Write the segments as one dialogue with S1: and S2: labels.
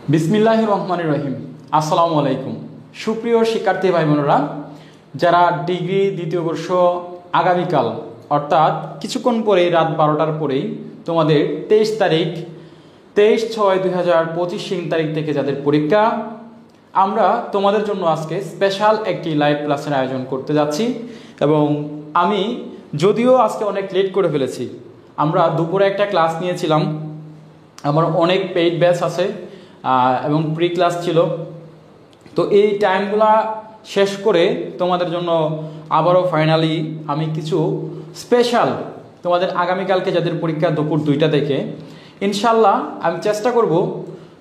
S1: বিসমিল্লাহির রহমানির রহিম। আসসালামু আলাইকুম। সুপ্রিয় শিক্ষার্থী ভাই বোনেরা, যারা ডিগ্রি দ্বিতীয় বর্ষ আগামীকাল অর্থাৎ কিছুক্ষণ পরেই রাত 12টার পরেই তোমাদের 23/6/2025 তারিখ থেকে যাদের পরীক্ষা, আমরা তোমাদের জন্য আজকে স্পেশাল একটি লাইভ ক্লাসের আয়োজন করতে যাচ্ছি। এবং আমি যদিও আজকে অনেক লেট করে ফেলেছি, আমরা দুপুরে একটা ক্লাস নিয়েছিলাম, আমার অনেক পেইড ব্যাচ আছে এবং প্রি ক্লাস ছিল। তো এই টাইমগুলা শেষ করে তোমাদের জন্য আবারও ফাইনালি আমি কিছু স্পেশাল তোমাদের আগামীকালকে যাদের পরীক্ষা দুপুর 2টা থেকে, ইনশাল্লাহ আমি চেষ্টা করব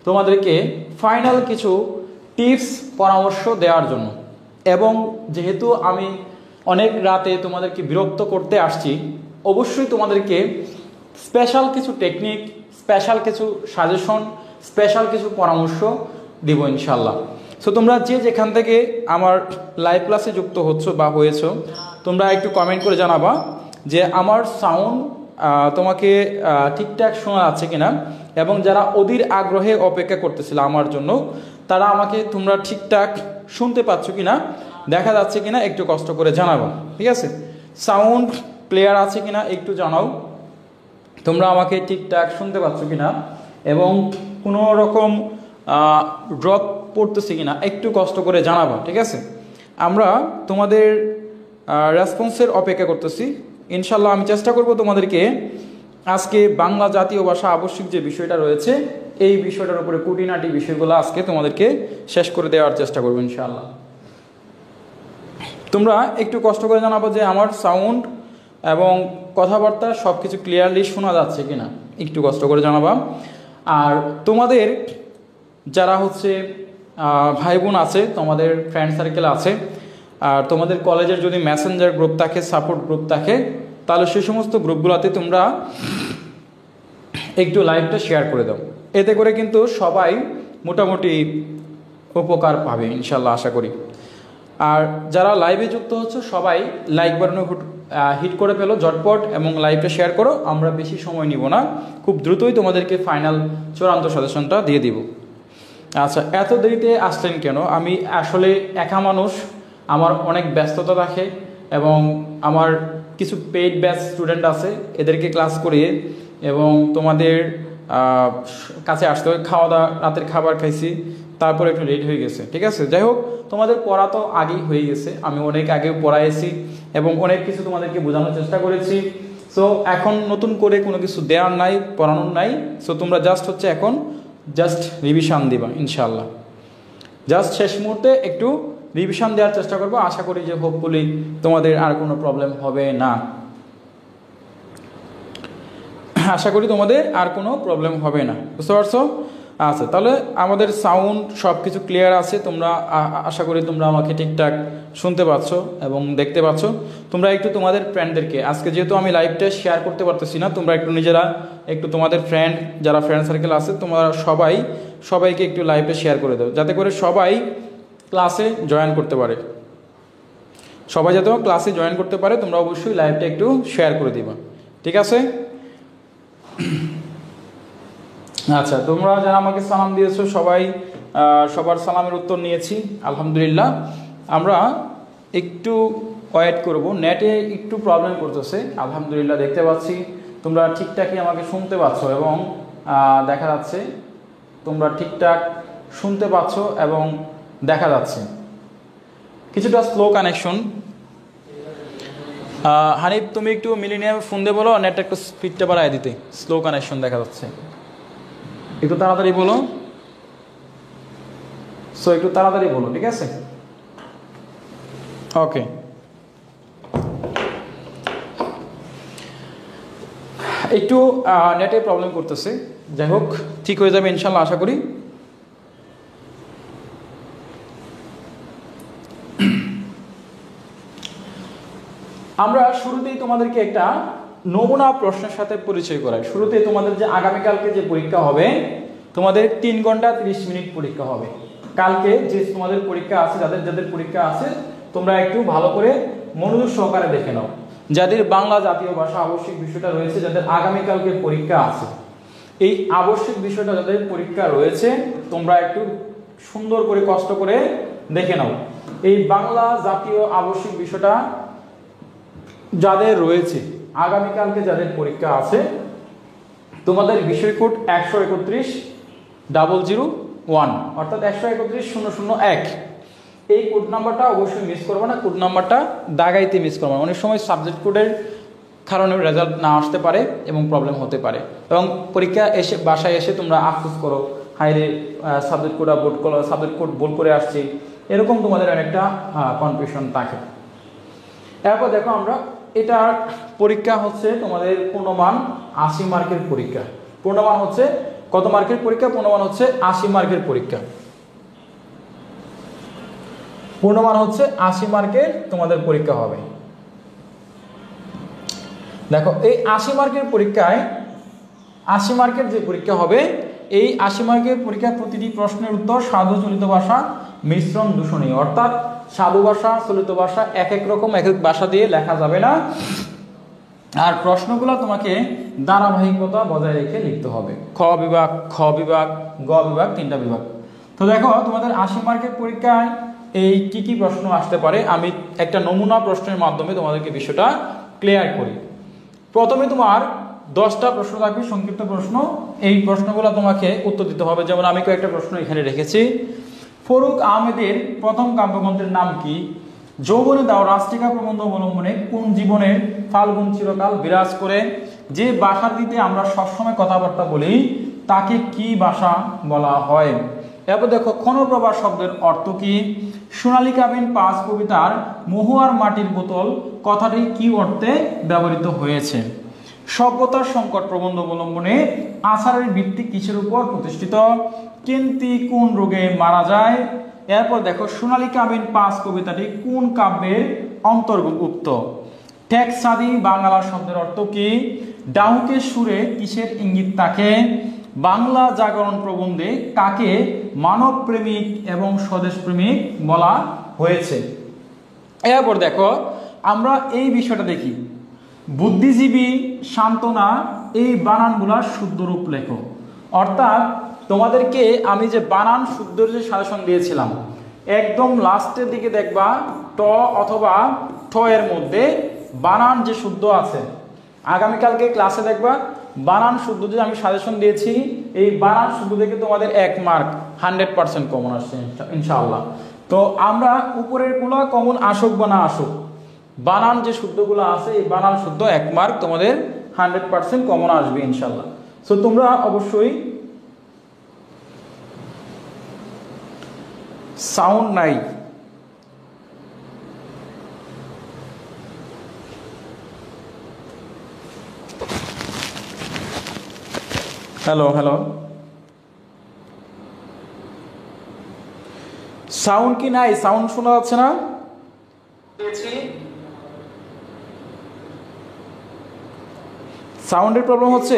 S1: তোমাদেরকে ফাইনাল কিছু টিপস পরামর্শ দেওয়ার জন্য। এবং যেহেতু আমি অনেক রাতে তোমাদেরকে বিরক্ত করতে আসছি, অবশ্যই তোমাদেরকে স্পেশাল কিছু টেকনিক, স্পেশাল কিছু সাজেশন, স্পেশাল কিছু পরামর্শ দিব ইনশাল্লাহ। সো তোমরা যে যেখান থেকে আমার লাইভ ক্লাসে যুক্ত হচ্ছ বা হয়েছ, তোমরা একটু কমেন্ট করে জানাবা যে আমার সাউন্ড তোমাকে ঠিকঠাক শোনা যাচ্ছে কিনা, এবং যারা অধীর আগ্রহে অপেক্ষা করতেছিল আমার জন্য, তারা আমাকে তোমরা ঠিকঠাক শুনতে পাচ্ছ কিনা, দেখা যাচ্ছে কিনা একটু কষ্ট করে জানাবো। ঠিক আছে, সাউন্ড ক্লিয়ার আছে কিনা একটু জানাও, তোমরা আমাকে ঠিকঠাক শুনতে পাচ্ছ কিনা, এবং কোনো রকম ড্রপ পড়তেছে কিনা একটু কষ্ট করে জানাবা। ঠিক আছে, আমরা তোমাদের রেসপন্সের অপেক্ষা করতেছি ইনশাল্লাহ। আমি চেষ্টা করব তোমাদেরকে আজকে বাংলা জাতীয় ভাষা আবশ্যিক যে বিষয়টা রয়েছে, এই বিষয়টার উপরে খুঁটিনাটি বিষয়গুলো আজকে তোমাদেরকে শেষ করে দেওয়ার চেষ্টা করবো ইনশাল্লাহ। তোমরা একটু কষ্ট করে জানাবো যে আমার সাউন্ড এবং কথাবার্তা সব কিছু ক্লিয়ারলি শোনা যাচ্ছে কিনা, একটু কষ্ট করে জানাবা। আর তোমাদের যারা হচ্ছে ভাই বোন আছে, তোমাদের ফ্রেন্ড সার্কেল আছে, আর তোমাদের কলেজের যদি মেসেঞ্জার গ্রুপ থাকে, সাপোর্ট গ্রুপ থাকে, তাহলে সেই সমস্ত গ্রুপগুলোতে তোমরা একটু লাইভটা শেয়ার করে দাও। এতে করে কিন্তু সবাই মোটামুটি উপকার পাবে ইনশাল্লাহ, আশা করি। আর যারা লাইভে যুক্ত হচ্ছে সবাই লাইক বাটনে হিট করে ফেলো ঝটপট, এবং লাইভটা শেয়ার করো। আমরা বেশি সময় নিব না, খুব দ্রুতই তোমাদেরকে ফাইনাল চূড়ান্ত সাজেশনটা দিয়ে দিব। আচ্ছা, এত দেরিতে আসলেন কেন? আমি আসলে একা মানুষ, আমার অনেক ব্যস্ততা থাকে, এবং আমার কিছু পেইড ব্যাচ স্টুডেন্ট আছে, এদেরকে ক্লাস করিয়ে এবং তোমাদের কাছে আসতে হয়। খাওয়া দাওয়া, রাতের খাবার খাইছি, তারপরে একটু লেট হয়ে গেছে। ঠিক আছে, যাই হোক, তোমাদের পড়া তো আগেই হয়ে গেছে, আমি অনেক আগেও পড়াইছি এবং অনেক কিছু তোমাদেরকে বোঝানোর চেষ্টা করেছি। সো এখন নতুন করে কোনো কিছু দেওয়ার নাই, পড়ানোর নাই। সো তোমরা এখন জাস্ট রিভিশন দিবা ইনশাল্লাহ। জাস্ট শেষ মুহূর্তে একটু রিভিশন দেওয়ার চেষ্টা করবো। আশা করি যে হোপফুলি তোমাদের আর কোনো প্রবলেম হবে না, আশা করি তোমাদের আর কোনো প্রবলেম হবে না। বুঝতে পারছো? আচ্ছা, তাহলে আমাদের সাউন্ড সব কিছু ক্লিয়ার আছে, তোমরা আশা করি তোমরা আমাকে ঠিকঠাক শুনতে পাচ্ছ এবং দেখতে পাচ্ছ। তোমরা একটু তোমাদের ফ্রেন্ডদেরকে, আজকে যেহেতু আমি লাইভটা শেয়ার করতে পারতেছি না, তোমরা একটু নিজেরা একটু তোমাদের ফ্রেন্ড, যারা ফ্রেন্ড সার্কেল আছে, তোমরা সবাইকে একটু লাইভটা শেয়ার করে দাও, যাতে করে সবাই ক্লাসে জয়েন করতে পারে। সবাই যাতে ক্লাসে জয়েন করতে পারে, তোমরা অবশ্যই লাইভটা একটু শেয়ার করে দিবা। ঠিক আছে? আচ্ছা, তোমরা যারা আমাকে সালাম দিয়েছো সবাই, সবার সালামের উত্তর নিয়েছি আলহামদুলিল্লাহ। আমরা একটু ওয়েট করব, নেটে একটু প্রবলেম করতেছে। আলহামদুলিল্লাহ দেখতে পাচ্ছি তোমরা ঠিকঠাকই আমাকে শুনতে পাচ্ছ, এবং দেখা যাচ্ছে তোমরা ঠিকঠাক শুনতে পাচ্ছ এবং দেখা যাচ্ছে। কিছুটা স্লো কানেকশন। হানিফ, তুমি একটু মিলিনিয়ামে ফোন দিয়ে বলো নেটটা একটু স্পিডটা বাড়ায় দিতে, স্লো কানেকশন দেখা যাচ্ছে, একটু তাড়াতাড়ি বলো। সো একটু তাড়াতাড়ি বলো, ঠিক আছে? ওকে, একটু নেটে প্রবলেম করতেছে, যাই হোক ঠিক হয়ে যাবে ইনশাল্লাহ, আশা করি। আমরা শুরুতেই তোমাদেরকে একটা নমুনা প্রশ্নের সাথে পরিচয় করাই। শুরুতেই তোমাদের যে আগামীকালকে যে পরীক্ষা হবে, তোমাদের 3 ঘন্টা 30 মিনিট পরীক্ষা হবে। কালকে যে তোমাদের পরীক্ষা আছে, যাদের পরীক্ষা আছে, তোমরা একটু ভালো করে মনোযোগ সহকারে দেখে নাও। যাদের বাংলা জাতীয় ভাষা আবশ্যিক বিষয়টা রয়েছে, যাদের আগামীকালকে পরীক্ষা আছে, এই আবশ্যিক বিষয়টা যাদের পরীক্ষা রয়েছে তোমরা একটু সুন্দর করে কষ্ট করে দেখে নাও। এই বাংলা জাতীয় আবশ্যিক বিষয়টা যাদের রয়েছে আগামীকালকে যাদের পরীক্ষা আছে তোমাদের বিষয় কোড 131-001 অর্থাৎ 131-001 এই কোড নাম্বারটা অবশ্যই মিস করবে না। কোড নাম্বারটা দাগাইতে মিস করবে না। অনেক সময় সাবজেক্ট কোডের কারণে রেজাল্ট না আসতে পারে এবং প্রবলেম হতে পারে এবং পরীক্ষা এসে বাসায় এসে তোমরা আফসোস করো হাইরে সাবজেক্ট কোড ভুল করে আসছি, এরকম তোমাদের অনেকটা কনফিউশন থাকে। এরপর দেখো আমরা এটার পরীক্ষা হচ্ছে তোমাদের পূর্ণমান 80 মার্কের পরীক্ষা। পূর্ণমান হচ্ছে কত মার্কের পরীক্ষা? পূর্ণমান হচ্ছে 80 মার্কের পরীক্ষা। পূর্ণমান হচ্ছে 80 মার্কের তোমাদের পরীক্ষা হবে। দেখো এই 80 মার্কের পরীক্ষায় 80 মার্কের যে পরীক্ষা হবে এই 80 মার্কের পরীক্ষার প্রতিটি প্রশ্নের উত্তর সাধু চলিত ভাষা মিশ্রণ দূষণীয়, অর্থাৎ সাধু ভাষা চলিত ভাষা এক এক রকম এক এক ভাষা দিয়ে লেখা যাবে না। আর প্রশ্নগুলো তোমাকে ধারাবাহিকতা বজায় রেখে লিখতে হবে। খ বিভাগ, খ বিভাগ, গ বিভাগ, 3টা বিভাগ। তো দেখো তোমাদের 80 মার্কের পরীক্ষায় এই কি কি প্রশ্ন আসতে পারে আমি একটা নমুনা প্রশ্নের মাধ্যমে তোমাদেরকে বিষয়টা ক্লিয়ার করি। প্রথমে তোমার 10টা প্রশ্ন থাকবে, সংক্ষিপ্ত প্রশ্ন। এই প্রশ্নগুলো তোমাকে উত্তর দিতে হবে। যেমন আমি কয়েকটা প্রশ্ন এখানে রেখেছি। ফরুক আহমেদের প্রথম কাব্যগ্রন্থের নাম কি? যৌবনে দাও রাষ্ট্রিকা প্রবন্ধ অবলম্বনে কোন জীবনের ফাল্গুন চিরকাল বিরাজ করে? যে ভাষাটিতে আমরা সবসময় কথাবার্তা বলি তাকে কি ভাষা বলা হয়? এরপর দেখো ক্ষণপ্রভা শব্দের অর্থ কি? সোনালিকাবিন 5 কবিতার মহুয়ার মাটির বোতল কথাটি কি অর্থে ব্যবহৃত হয়েছে? সভ্যতার সংকট প্রবন্ধ অবলম্বনে আচারের ভিত্তি কিসের উপর প্রতিষ্ঠিত? কেন্তি কোন রোগে মারা যায়? এরপর দেখো সোনালিকাবিন 5 কবিতাটি কোন কাব্যের অন্তর্ভুক্ত? টেকসাদি বাংলা শব্দের অর্থ কি? ডাহুকের সুরে কিসের ইঙ্গিত থাকে? বাংলা জাগরণ প্রবন্ধে কাকে মানব প্রেমিক এবং স্বদেশ প্রেমিক বলা হয়েছে? এরপর দেখো আমরা এই বিষয়টা দেখি। বুদ্ধিজীবী, সান্ত্বনা এই বানানগুলার শুদ্ধ রূপ লেখো। অর্থাৎ তোমাদেরকে আমি যে বানান শুদ্ধর যে সাজেশন দিয়েছিলাম একদম লাস্টের দিকে দেখবা ট অথবা ঠ এর মধ্যে বানান যে শুদ্ধ আছে। আগামীকালকে ক্লাসে দেখবা বানান শুদ্ধ যে আমি সাজেশন দিয়েছি এই বানান শুদ্ধ থেকে তোমাদের 1 মার্ক 100% কমন আসছে ইনশাআল্লাহ। তো আমরা উপরের গুলো কমন আসুক বা না আসুক বানান যে শুদ্ধগুলো আছে এই বানান শুদ্ধ 1 মার্ক তোমাদের 100% কমন আসবে ইনশাআল্লাহ। সো তোমরা অবশ্যই সাউন্ড নাই হ্যালো হ্যালো সাউন্ড কি নাই? সাউন্ড শোনা যাচ্ছে না? সাউন্ডের প্রবলেম হচ্ছে?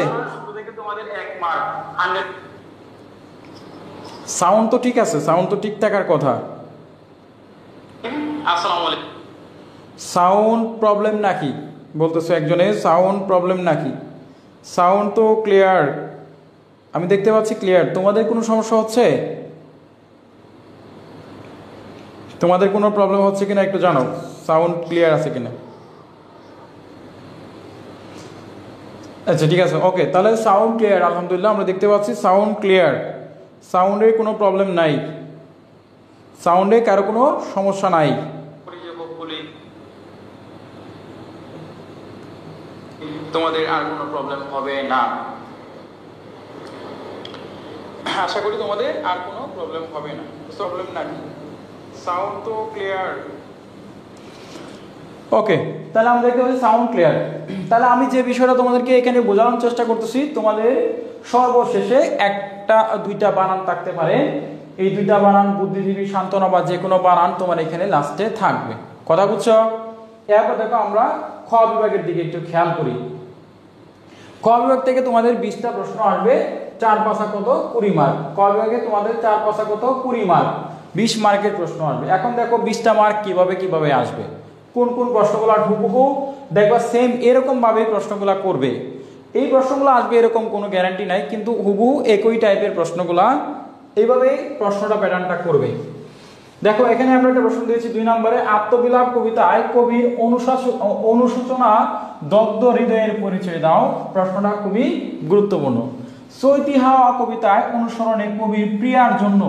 S1: সাউন্ড তো ঠিক আছে, সাউন্ড তো ঠিক থাকার কথা। সাউন্ড প্রবলেম নাকি বলতেছো একজনে? সাউন্ড প্রবলেম নাকি? সাউন্ড তো ক্লিয়ার, আমি দেখতে পাচ্ছি ক্লিয়ার। তোমাদের কোনো সমস্যা হচ্ছে? তোমাদের কোনো প্রবলেম হচ্ছে কিনা একটু জানাও। সাউন্ড ক্লিয়ার আছে কিনা? আচ্ছা ঠিক আছে, ওকে। তাহলে সাউন্ড ক্লিয়ার, আলহামদুলিল্লাহ আমরা দেখতে পাচ্ছি সাউন্ড ক্লিয়ার। সাউন্ডে কোনো প্রবলেম নাই, সাউন্ডে কারো কোনো সমস্যা নাই। তোমাদের আর কোনো প্রবলেম হবে না, আশা করি তোমাদের আর কোনো প্রবলেম হবে না। প্রবলেম নাকি? সাউন্ড তো ক্লিয়ার, ওকে। তাহলে আমরা দেখতে পাচ্ছি সাউন্ড ক্লিয়ার। তাহলে আমি যে বিষয়টা তোমাদেরকে এখানে বোঝানোর চেষ্টা করতেছি তোমাদের সর্বশেষে একটা দুইটা বানান থাকতে পারে। এই দুইটা বানান বুদ্ধিজীবী, সান্ত্বনা বা যে কোনো বানান তোমার এখানে লাস্টে থাকবে। কথা বুঝছো? এরপর দেখো আমরা খ বিভাগের দিকে একটু খেয়াল করি। ক বিভাগ থেকে তোমাদের 20টা প্রশ্ন আসবে, 4 পাশা কত 20 মার্ক। ক বিভাগে তোমাদের 4 পাশা কত 20 মার্ক, 20 মার্কের প্রশ্ন আসবে। এখন দেখো 20টা মার্ক কিভাবে আসবে, কোন কোন প্রশ্নগুলো হুবহু দেখবা সেম এরকম ভাবে প্রশ্নগুলো করবে। এই প্রশ্নগুলো আসবে এরকম কোনো গ্যারান্টি নাই, কিন্তু হুবহু একই টাইপের প্রশ্নগুলা এইভাবে প্রশ্নটা প্যাটার্নটা করবে। দেখো এখানে আমরা একটা প্রশ্ন দিয়েছি 2 নম্বরে, আত্মবিলাপ কবিতায় কবির অনুশোচনা দগ্ধ হৃদয়ের পরিচয় দাও। প্রশ্নটা খুবই গুরুত্বপূর্ণ। চৈতি হাওয়া কবিতায় অনুসরণে কবির প্রিয়ার জন্য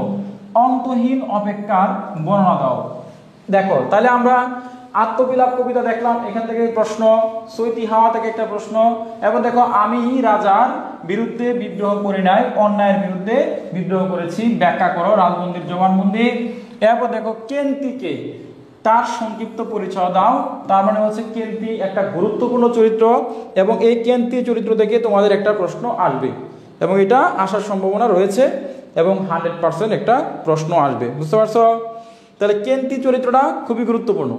S1: অন্তহীন অপেক্ষার বর্ণনা দাও। দেখো তাহলে আমরা আত্মবিলাপ কবিতা দেখলাম, এখান থেকে প্রশ্ন, চৈতি হাওয়া থেকে একটা প্রশ্ন, এবং দেখো আমি রাজার বিরুদ্ধে বিদ্রোহ করি নাই, অন্যায়ের বিরুদ্ধে বিদ্রোহ করেছি, ব্যাখ্যা করো, রাজবন্দির জবানবন্দি। এরপর দেখো কেন্তিকে তার সংক্ষিপ্ত পরিচয় দাও। তার মানে হচ্ছে কেন্তি একটা গুরুত্বপূর্ণ চরিত্র, এবং এই কেন্তি চরিত্র থেকে তোমাদের একটা প্রশ্ন আসবে, এবং এটা আসার সম্ভাবনা রয়েছে, এবং 100% একটা প্রশ্ন আসবে, বুঝতে পারছো? তাহলে কেন্তি চরিত্রটা খুবই গুরুত্বপূর্ণ।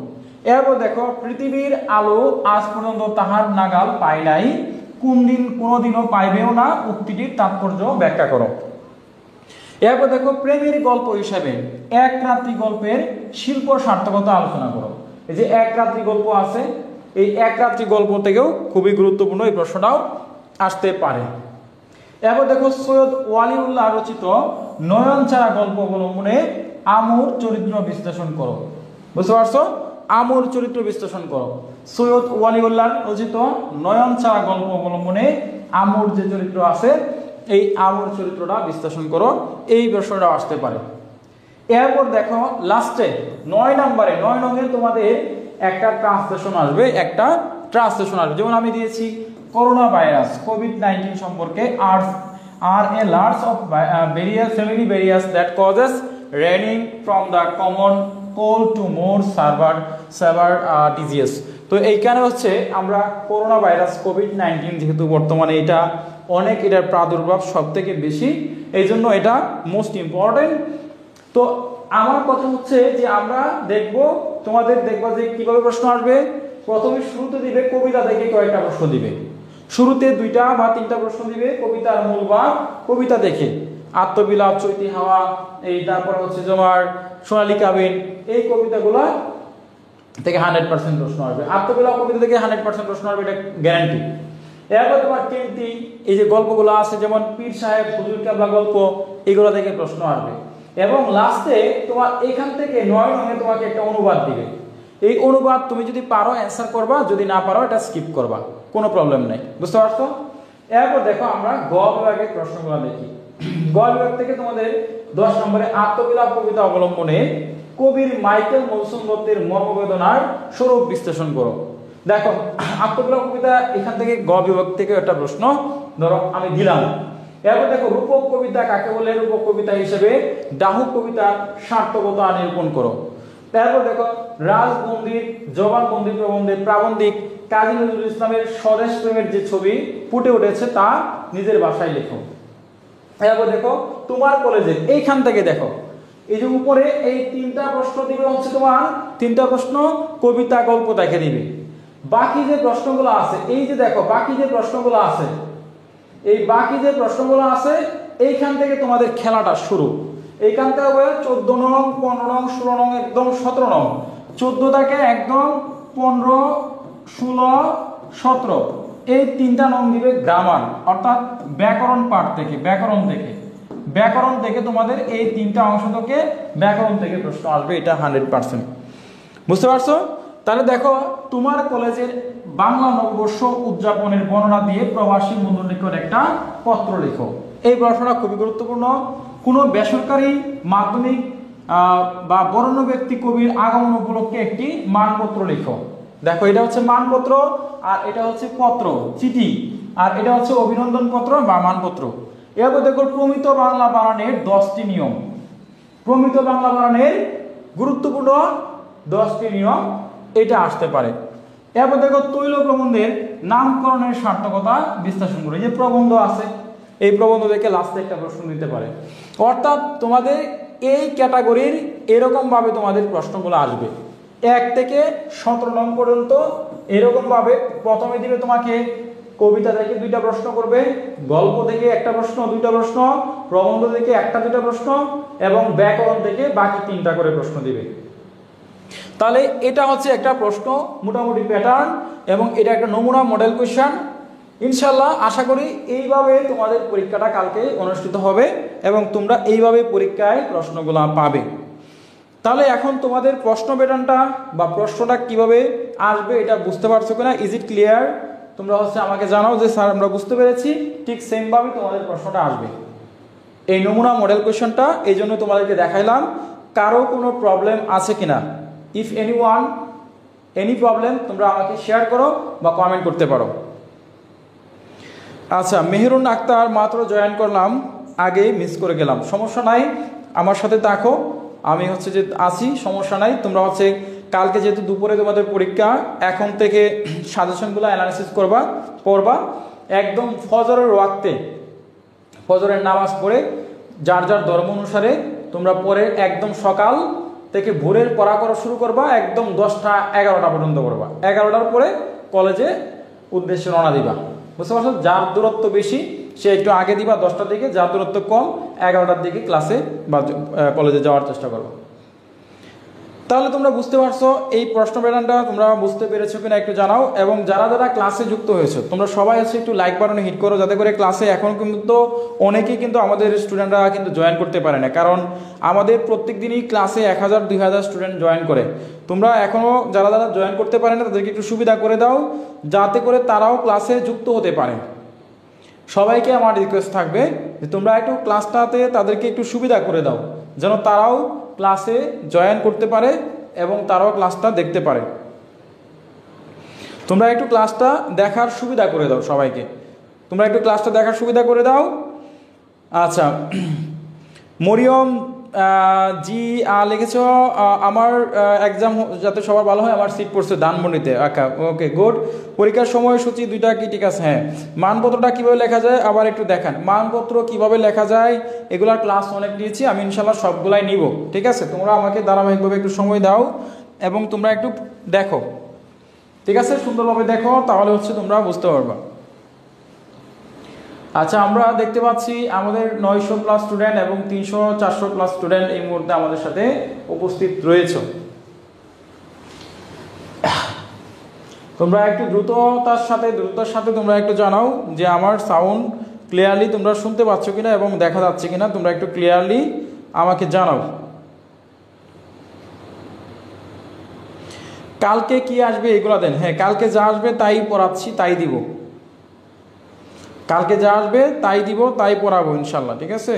S1: এরপর দেখো পৃথিবীর আলো আজ পর্যন্ত তাহার নাগাল পায় নাই, কোন দিন কোনোদিনও পাইবেও না, উক্তিটির তাৎপর্য ব্যাখ্যা করো। এরপর দেখো প্রেমের গল্প হিসাবে এক রাত্রি গল্পের শিল্প সার্থকতা আলোচনা করো। এই যে এক রাত্রি গল্প আছে, এই এক রাত্রি গল্প থেকেও খুবই গুরুত্বপূর্ণ এই প্রশ্নটাও আসতে পারে। এরপর দেখো সৈয়দ ওয়ালিউল্লাহ রচিত নয়নছাড়া গল্প অবলম্বনে আমর চরিত্র বিশ্লেষণ করো। বুঝতে পারছো? আমর চরিত্র বিশ্লেষণ করো। সৈয়দ ওয়ালিউল্লাহ রচিত নয়নছাড়া গল্প অবলম্বনে আমর যে চরিত্র আছে, এই আমর চরিত্রটা বিশ্লেষণ করো। এই প্রশ্নটা আসতে পারে। এরপর দেখো লাস্টে 9 নম্বরে 9 নঙে তোমাদের একটা ট্রান্সলেশন আসবে, যেমন আমি দিয়েছি করোনা ভাইরাস কোভিড-19 সম্পর্কে are a large of barriers, family barriers that causes ranging from the common cold to more severe disease। তো এইখানে হচ্ছে আমরা করোনা ভাইরাস কোভিড-19 যেহেতু বর্তমানে এটা অনেক, এটার প্রাদুর্ভাব সব থেকে বেশি, এই জন্য এটা মোস্ট ইম্পর্টেন্ট। তো আমার কথা হচ্ছে যে আমরা তোমাদের দেখবো যে কিভাবে প্রশ্ন আসবে। প্রথমে শুরুতে দিবে কবিতা থেকে কয়েকটা প্রশ্ন দিবে, শুরুতে 2টা বা 3টা প্রশ্ন দিবে কবিতার মূল বা কবিতা দেখে, আত্মবিলাপ, চৈতি হাওয়া, এই তারপর হচ্ছে তোমার সোনালী কাবিন, এই কবিতাগুলা থেকে 100% প্রশ্ন আসবে। আত্মবিলাপ কবিতা থেকে 100% প্রশ্ন আসবে, এটা গ্যারান্টি। এরপর তোমার কেন্তি, এই যে গল্পগুলো আছে যেমন পীর সাহেব, হুজুর কেবলা গল্প, এগুলো থেকে প্রশ্ন আসবে। এবং লাস্টে তোমার এখান থেকে 9 নঙে তোমাকে একটা অনুবাদ দিবে। এই অনুবাদ তুমি যদি পারো অ্যান্সার করবা, যদি না পারো এটা স্কিপ করবা, কোনো প্রবলেম নেই, বুঝতে পারছো? এরপর দেখো আমরা গ বিভাগের প্রশ্নগুলো দেখি। গ বিভাগ থেকে তোমাদের 10 নম্বরে আত্মবিলাপ কবিতা অবলম্বনে কবির মাইকেল মধুসূদন দত্তের মর্মবেদনার স্বরূপ বিশ্লেষণ করো। দেখো আত্মবিলাপ কবিতা, এখান থেকে গ বিভাগ থেকে একটা প্রশ্ন ধরো আমি দিলাম। এরপর দেখো রূপক কবিতা কাকে বলে, রূপক কবিতা হিসেবে ডাহুক কবিতার সার্থকতা নিরূপণ করো। তারপর দেখো রাজবন্দির জবানবন্দি প্রবন্ধে প্রাবন্ধিক কাজী নজরুল ইসলামের স্বদেশ প্রেমের যে ছবি ফুটে উঠেছে তা নিজের ভাষায় লেখো। এরপর দেখো তোমার কলেজে, এইখান থেকে দেখো এই যে উপরে এই 3টা প্রশ্ন দিবে, হচ্ছে তোমার 3টা প্রশ্ন কবিতা গল্প দেখে দিবে। বাকি যে প্রশ্নগুলো আছে, এই যে দেখো বাকি যে প্রশ্নগুলো আছে, এই বাকি যে প্রশ্নগুলো আছে এইখান থেকে তোমাদের খেলাটা শুরু। এইখান থেকে 14 নং, 15 নং, 16 নং, একদম 17 নং, 14 থেকে একদম 15, 16, 17, এই 3টা নং দিবে গ্রামার, অর্থাৎ ব্যাকরণ পাঠ থেকে, ব্যাকরণ থেকে তোমাদের এই 3টা অংশ থেকে ব্যাকরণ থেকে প্রশ্ন আসবে, এটা 100%, বুঝতে পারছো? তাহলে দেখো তোমার কলেজের বাংলা নববর্ষ উদযাপনের বর্ণনা দিয়ে প্রবাসী বন্ধুদের একটা পত্র লেখো। এই প্রশ্নটা খুবই গুরুত্বপূর্ণ। কোনো বেসরকারি মাধ্যমিক বা বরেণ্য ব্যক্তি কবির আগমন উপলক্ষে একটি মানপত্র লেখো। দেখো এটা হচ্ছে মানপত্র, আর এটা হচ্ছে পত্র, চিঠি, আর এটা হচ্ছে অভিনন্দন পত্র বা মানপত্র। এরপর দেখো প্রমিত বাংলা বানানের 10টি নিয়ম, প্রমিত বাংলা বানানের গুরুত্বপূর্ণ 10টি নিয়ম, এটা আসতে পারে। এরপর দেখো তৈল প্রবন্ধের নামকরণের সার্থকতা বিশ্লেষণ করে, যে প্রবন্ধ আছে এই প্রবন্ধ থেকে লাস্টে একটা প্রশ্ন দিতে পারে। অর্থাৎ তোমাদের এই ক্যাটাগরির এরকম ভাবে তোমাদের প্রশ্নগুলো আসবে 1 থেকে 17 নং পর্যন্ত। এরকম ভাবে প্রথমে দিবে তোমাকে কবিতা থেকে 2টা প্রশ্ন করবে, গল্প থেকে একটা প্রশ্ন, 2টা প্রশ্ন, প্রবন্ধ থেকে 1টা 2টা প্রশ্ন, এবং ব্যাকরণ থেকে বাকি 3টা করে প্রশ্ন দিবে। তাহলে এটা হচ্ছে একটা প্রশ্ন মোটামুটি প্যাটার্ন, এবং এটা একটা নমুনা মডেল কোশ্চেন। ইনশাল্লাহ আশা করি এইভাবে তোমাদের পরীক্ষাটা কালকে অনুষ্ঠিত হবে এবং তোমরা এইভাবে পরীক্ষায় প্রশ্নগুলো পাবে। তাহলে এখন তোমাদের প্রশ্ন প্যাটার্নটা বা প্রশ্নটা কিভাবে আসবে এটা বুঝতে পারছো কিনা? Is it clear? তোমরা আমাকে জানাও যে স্যার আমরা বুঝতে পেরেছি। ঠিক সেমভাবে তোমাদের প্রশ্নটা আসবে। এই নমুনা মডেল কোয়েশ্চনটা এই জন্য তোমাদেরকে দেখাইলাম। কারো কোনো প্রবলেম আছে কিনা? ইফ এনি প্রবলেম তোমরা আমাকে শেয়ার করো বা কমেন্ট করতে পারো। আচ্ছা, মেহেরুন আক্তার মাত্র জয়েন করলাম, আগে মিস করে গেলাম। সমস্যা নাই, আমার সাথে থাকো, আমি যে আছি, সমস্যা নাই। তোমরা কালকে যেহেতু দুপুরে তোমাদের পরীক্ষা, এখন থেকে সাজেশনগুলো অ্যানালিসিস পড়বা একদম ফজরের ওয়াক্তে, ফজরের নামাজ পড়ে যার যার ধর্ম অনুসারে তোমরা পড়ে একদম সকাল থেকে ভোরের পড়া করা শুরু করবা, একদম 10টা 11টা পর্যন্ত করবা। 11টার পরে কলেজে উদ্দেশ্যে রওনা দিবা। বুঝতে পারছো? যার দূরত্ব বেশি সে একটু আগে দিবা 10টার দিকে, যার দূরত্ব কম 11টার দিকে ক্লাসে বা কলেজে যাওয়ার চেষ্টা করবা। তাহলে তোমরা বুঝতে পারছো এই প্রশ্ন প্যাটার্নটা তোমরা বুঝতে পেরেছো কিনা একটু জানাও। এবং যারা যারা ক্লাসে যুক্ত হয়েছে তোমরা সবাই একটু লাইক বাটনে হিট করো, যাতে করে ক্লাসে এখন কিন্তু অনেকেই কিন্তু আমাদের স্টুডেন্টরা কিন্তু জয়েন করতে পারে না, কারণ আমাদের প্রত্যেক দিনই ক্লাসে 1000-2000 স্টুডেন্ট জয়েন করে। তোমরা এখনও যারা যারা জয়েন করতে পারে না তাদেরকে একটু সুবিধা করে দাও, যাতে করে তারাও ক্লাসে যুক্ত হতে পারে। সবাইকে আমার রিকোয়েস্ট থাকবে যে তোমরা একটু ক্লাসটাতে তাদেরকে একটু সুবিধা করে দাও, যেন তারাও ক্লাসে জয়েন করতে পারে এবং তারাও ক্লাসটা দেখতে পারে। তোমরা একটু ক্লাসটা দেখার সুবিধা করে দাও সবাইকে, তোমরা একটু ক্লাসটা দেখার সুবিধা করে দাও। আচ্ছা, মরিয়ম জি লিখেছ আমার এক্সাম যাতে সবার ভালো হয়, আমার সিট পড়ছে ধানমন্ডিতে। আচ্ছা, ওকে, গুড। পরীক্ষার সময়সূচি 2টা কি ঠিক আছে? হ্যাঁ। মানপত্রটা কীভাবে লেখা যায় আবার একটু দেখান। মানপত্র কিভাবে লেখা যায় এগুলার ক্লাস অনেক নিয়েছি আমি, ইনশাল্লাহ সবগুলাই নিব। ঠিক আছে, তোমরা আমাকে ধারাবাহিকভাবে একটু সময় দাও এবং তোমরা একটু দেখো। ঠিক আছে, সুন্দরভাবে দেখো, তাহলে তোমরা বুঝতে পারবা। আচ্ছা, আমরা দেখতে পাচ্ছি আমাদের 900+ স্টুডেন্ট এবং 300-400+ স্টুডেন্ট এই মুহূর্তে আমাদের সাথে উপস্থিত রয়েছে। তোমরা একটু দ্রুততার সাথে তোমরা একটু জানাও যে আমার সাউন্ড ক্লিয়ারলি তোমরা শুনতে পাচ্ছ কিনা এবং দেখা যাচ্ছে কিনা, তোমরা একটু ক্লিয়ারলি আমাকে জানাও। কালকে কি আসবে এগুলো দেন। হ্যাঁ, কালকে যা আসবে তাই পড়াচ্ছি, তাই দিব। কালকে যা আসবে তাই দিব, তাই পড়াবো ইনশাল্লাহ। ঠিক আছে,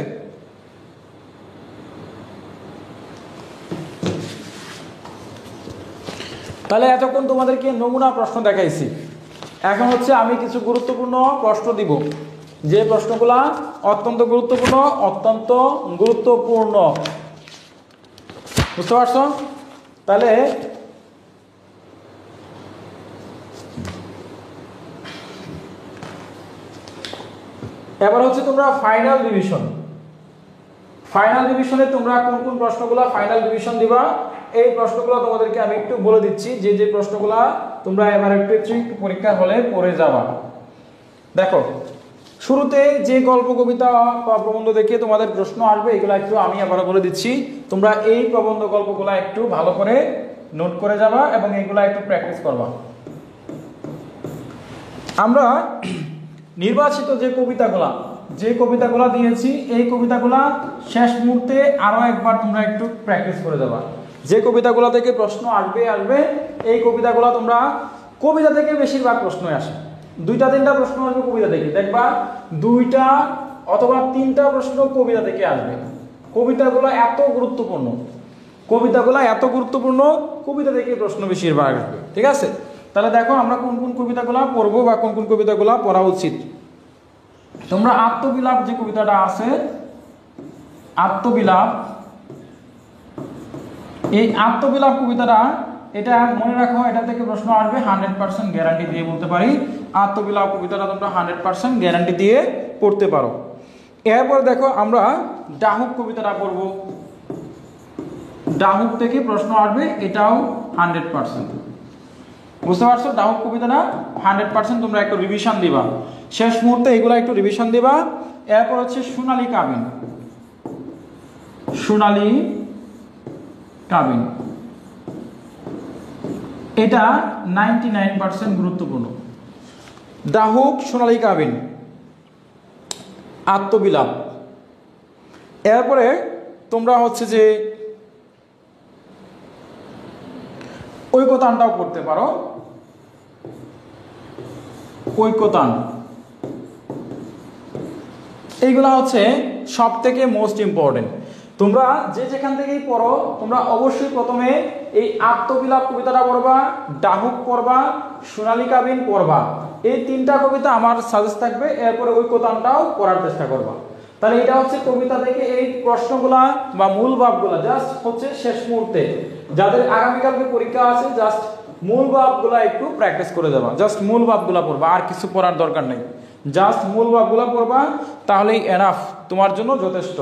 S1: তাহলে এতক্ষণ তোমাদেরকে নমুনা প্রশ্ন দেখাইছি। এখন আমি কিছু গুরুত্বপূর্ণ প্রশ্ন দিব, যে প্রশ্নগুলা অত্যন্ত গুরুত্বপূর্ণ। বুঝতে পারছো? তাহলে এবার তোমরা ফাইনাল রিভিশনে তোমরা কোন কোন প্রশ্নগুলো ফাইনাল রিভিশন দিবা, এই প্রশ্নগুলো তোমাদেরকে আমি একটু বলে দিচ্ছি, যে প্রশ্নগুলো তোমরা এবার একটু পরীক্ষা হলে পড়ে যাবা। দেখো, শুরুতে যে গল্প কবিতা বা প্রবন্ধ দেখে তোমাদের প্রশ্ন আসবে এগুলো একটু আমি আবার বলে দিচ্ছি। তোমরা এই প্রবন্ধ গল্পগুলো একটু ভালো করে নোট করে যাবা এবং এগুলো একটু প্র্যাকটিস করবা। আমরা নির্বাচিত যে কবিতাগুলা দিয়েছি, এই কবিতাগুলা শেষ মুহূর্তে আরো একবার তোমরা একটু প্র্যাকটিস করে যাবা। যে কবিতাগুলা থেকে প্রশ্ন আসবে এই কবিতাগুলা তোমরা, কবিতা থেকে বেশিরভাগ প্রশ্নই আসে। 2-3টা প্রশ্ন আসবে কবিতা থেকে, দেখবা 2টা অথবা 3টা প্রশ্ন কবিতা থেকে আসবে। কবিতাগুলো এত গুরুত্বপূর্ণ, কবিতা থেকে প্রশ্ন বেশিরভাগ আসবে। ঠিক আছে, তাহলে দেখো আমরা কোন কোন কবিতাগুলো পড়বো বা কোন কোন কবিতাগুলো পড়া উচিত। তোমরা আত্মবিলাপ যে কবিতাটা আছে, এই আত্মবিলাপ কবিতাটা, এটা মনে রাখো, এটা থেকে প্রশ্ন আসবে 100% গ্যারান্টি দিয়ে বলতে পারি। আত্মবিলাপ কবিতাটা তোমরা 100% গ্যারান্টি দিয়ে পড়তে পারো। এরপর দেখো আমরা ডাহুক কবিতাটা পড়বো, ডাহুক থেকে প্রশ্ন আসবে, এটাও 100%। বুঝতে পারছো? ডাহুক কবিতাটা 100% তোমরা একটু রিভিশন দিবা, শেষ মুহূর্তে এগুলো একটু রিভিশন দিবা। এরপর সোনালী কাবিন, এটা 99% গুরুত্বপূর্ণ। ডাহুক, সোনালী কাবিন, আত্মবিলাপ। এরপরে তোমরা হচ্ছে যে ঐকতানটাও করতে পারো। ঐকতান এইগুলা হচ্ছে সব থেকে মোস্ট ইম্পর্টেন্ট। তোমরা যে যেখান থেকেই পড়ো, তোমরা অবশ্যই প্রথমে এই আত্মবিলাপ কবিতাটা পড়বা, ডাহুক পড়বা, সোনালী কাবিন পড়বা। এই তিনটা কবিতা আমার সাজেস্ট থাকবে। এরপরে ঐকতানটাও পড়ার চেষ্টা করবা। তাহলে এটা হচ্ছে কবিতা থেকে এই প্রশ্নগুলা বা মূল ভাবগুলা জাস্ট হচ্ছে শেষ মুহূর্তে, যাদের আগামীকালকে পরীক্ষা আছে, জাস্ট মূল ভাবগুলা একটু প্র্যাকটিস করে যাবা। জাস্ট মূল ভাবগুলা পড়বা, আর কিছু পড়ার দরকার নেই। জাস্ট মূল ভাবগুলা পড়বা, তাহলেই এনাফ তোমার জন্য যথেষ্ট।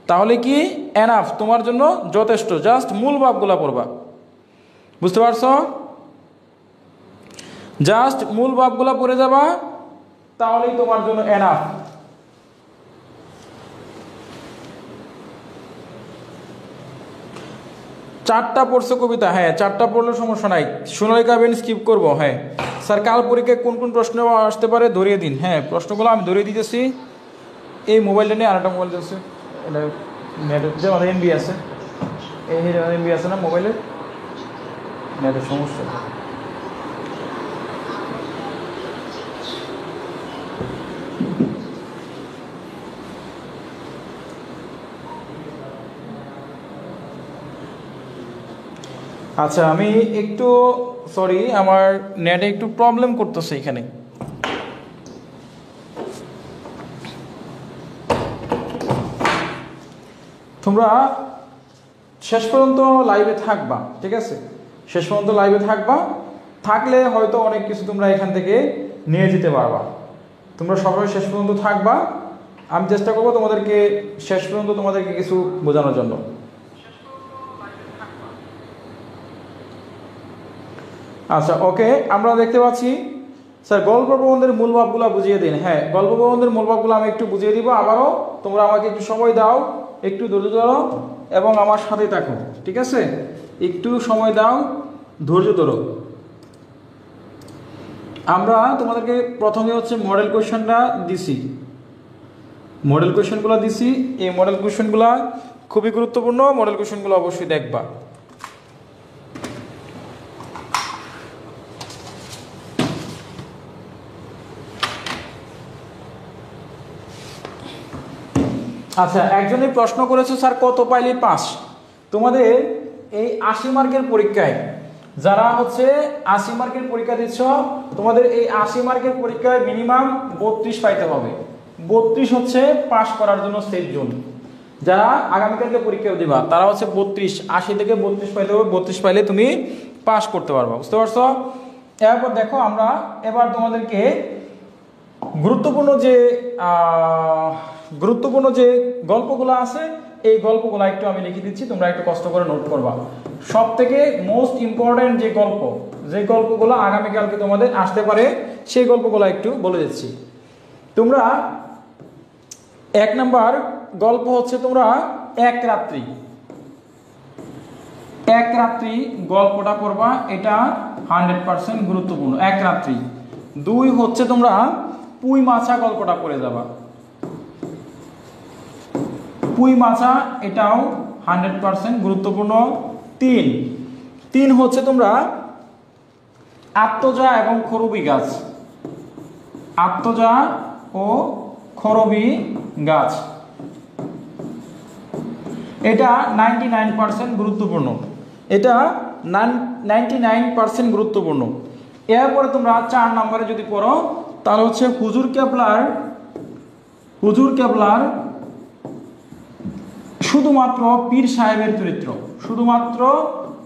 S1: তাহলে কি এনাফ তোমার জন্য যথেষ্ট, জাস্ট মূল ভাবগুলা পড়বা। বুঝতে পারছো? জাস্ট মূল ভাবগুলা পড়ে যাবা, তাহলেই তোমার জন্য এনাফ। চারটা পড়ছো কবিতা, হ্যাঁ চারটা পড়লে সমস্যা নাই। সোনালী কাবিন স্কিপ করবো, হ্যাঁ স্যার কাল পরীক্ষায় কোন কোন প্রশ্ন আসতে পারে ধরিয়ে দিন। হ্যাঁ প্রশ্নগুলো আমি ধরিয়ে দিতেছি। এই মোবাইলটা নিয়ে আরেকটা মোবাইল দিতেছি, এটা নেটের যে আমাদের এমবি আছে, এই এমবি আছে না মোবাইলের, নেটের সমস্যা। আচ্ছা আমি একটু সরি, আমার নেটে একটু প্রবলেম করতেছে এখানে। তোমরা শেষ পর্যন্ত লাইভে থাকবা, ঠিক আছে? শেষ পর্যন্ত লাইভে থাকবা, থাকলে হয়তো অনেক কিছু তোমরা এখান থেকে নিয়ে যেতে পারবা। তোমরা সবাই শেষ পর্যন্ত থাকবা, আমি চেষ্টা করবো তোমাদেরকে শেষ পর্যন্ত তোমাদেরকে কিছু বোঝানোর জন্য। আচ্ছা ওকে, আমরা দেখতে পাচ্ছি স্যার গল্প প্রবন্ধের মূল ভাবগুলো বুঝিয়ে দিন। হ্যাঁ গল্প প্রবন্ধের মূল ভাবগুলো আমি একটু বুঝিয়ে দিব আবারও। তোমরা আমাকে একটু সময় দাও, একটু ধৈর্য ধরো এবং আমার সাথে থাকো, ঠিক আছে? একটু সময় দাও, ধৈর্য ধরো। আমরা তোমাদেরকে প্রথমে হচ্ছে মডেল কোয়েশ্চেনটা দিছি, মডেল কোয়েশ্চেনগুলো দিছি। এই মডেল কোয়েশ্চেনগুলো খুবই গুরুত্বপূর্ণ, মডেল কোয়েশ্চেনগুলো অবশ্যই দেখবা। আচ্ছা একজনই প্রশ্ন করেছে স্যার কত পাইলে পাস? তোমাদের এই 80 মার্কের পরীক্ষায়, যারা হচ্ছে 80 মার্কের পরীক্ষা দিচ্ছ, তোমাদের এই 80 মার্কের পরীক্ষায় মিনিমাম 32 পাইতে হবে। 32 হচ্ছে পাস করার জন্য সেফ জোন। যারা আগামীকালকে পরীক্ষা দিবা তারা হচ্ছে 32, 80 থেকে 32 পাইতে হবে। 32 পাইলে তুমি পাস করতে পারবা। বুঝতে পারছো? এরপর দেখো আমরা এবার তোমাদেরকে গুরুত্বপূর্ণ যে গল্পগুলো আছে, এই গল্পগুলো একটু আমি লিখে দিচ্ছি, তোমরা একটু কষ্ট করে নোট করবা। সব থেকে মোস্ট ইম্পর্টেন্ট যে গল্পগুলো আগামীকালকে তোমাদের আসতে পারে, সেই গল্পগুলো একটু বলে দিচ্ছি। তোমরা 1 নাম্বার গল্প হচ্ছে তোমরা এক রাত্রি গল্পটা পড়বা, এটা 100% গুরুত্বপূর্ণ। এক রাত্রি। 2 হচ্ছে তোমরা পুঁই মাছা গল্পটা পড়ে যাবা, পুঁই মাছা, এটাও 100% গুরুত্বপূর্ণ। 3 হচ্ছে তোমরা আত্মজা এবং খরবি গাছ, আত্মজা ও খরবি গাছ, এটা 99% গুরুত্বপূর্ণ। এটা 99% গুরুত্বপূর্ণ। এরপরে তোমরা 4 নম্বরে যদি পড়ো তাহলে হচ্ছে হুজুর কেবলার শুধুমাত্র পীর সাহেবের চরিত্র, শুধুমাত্র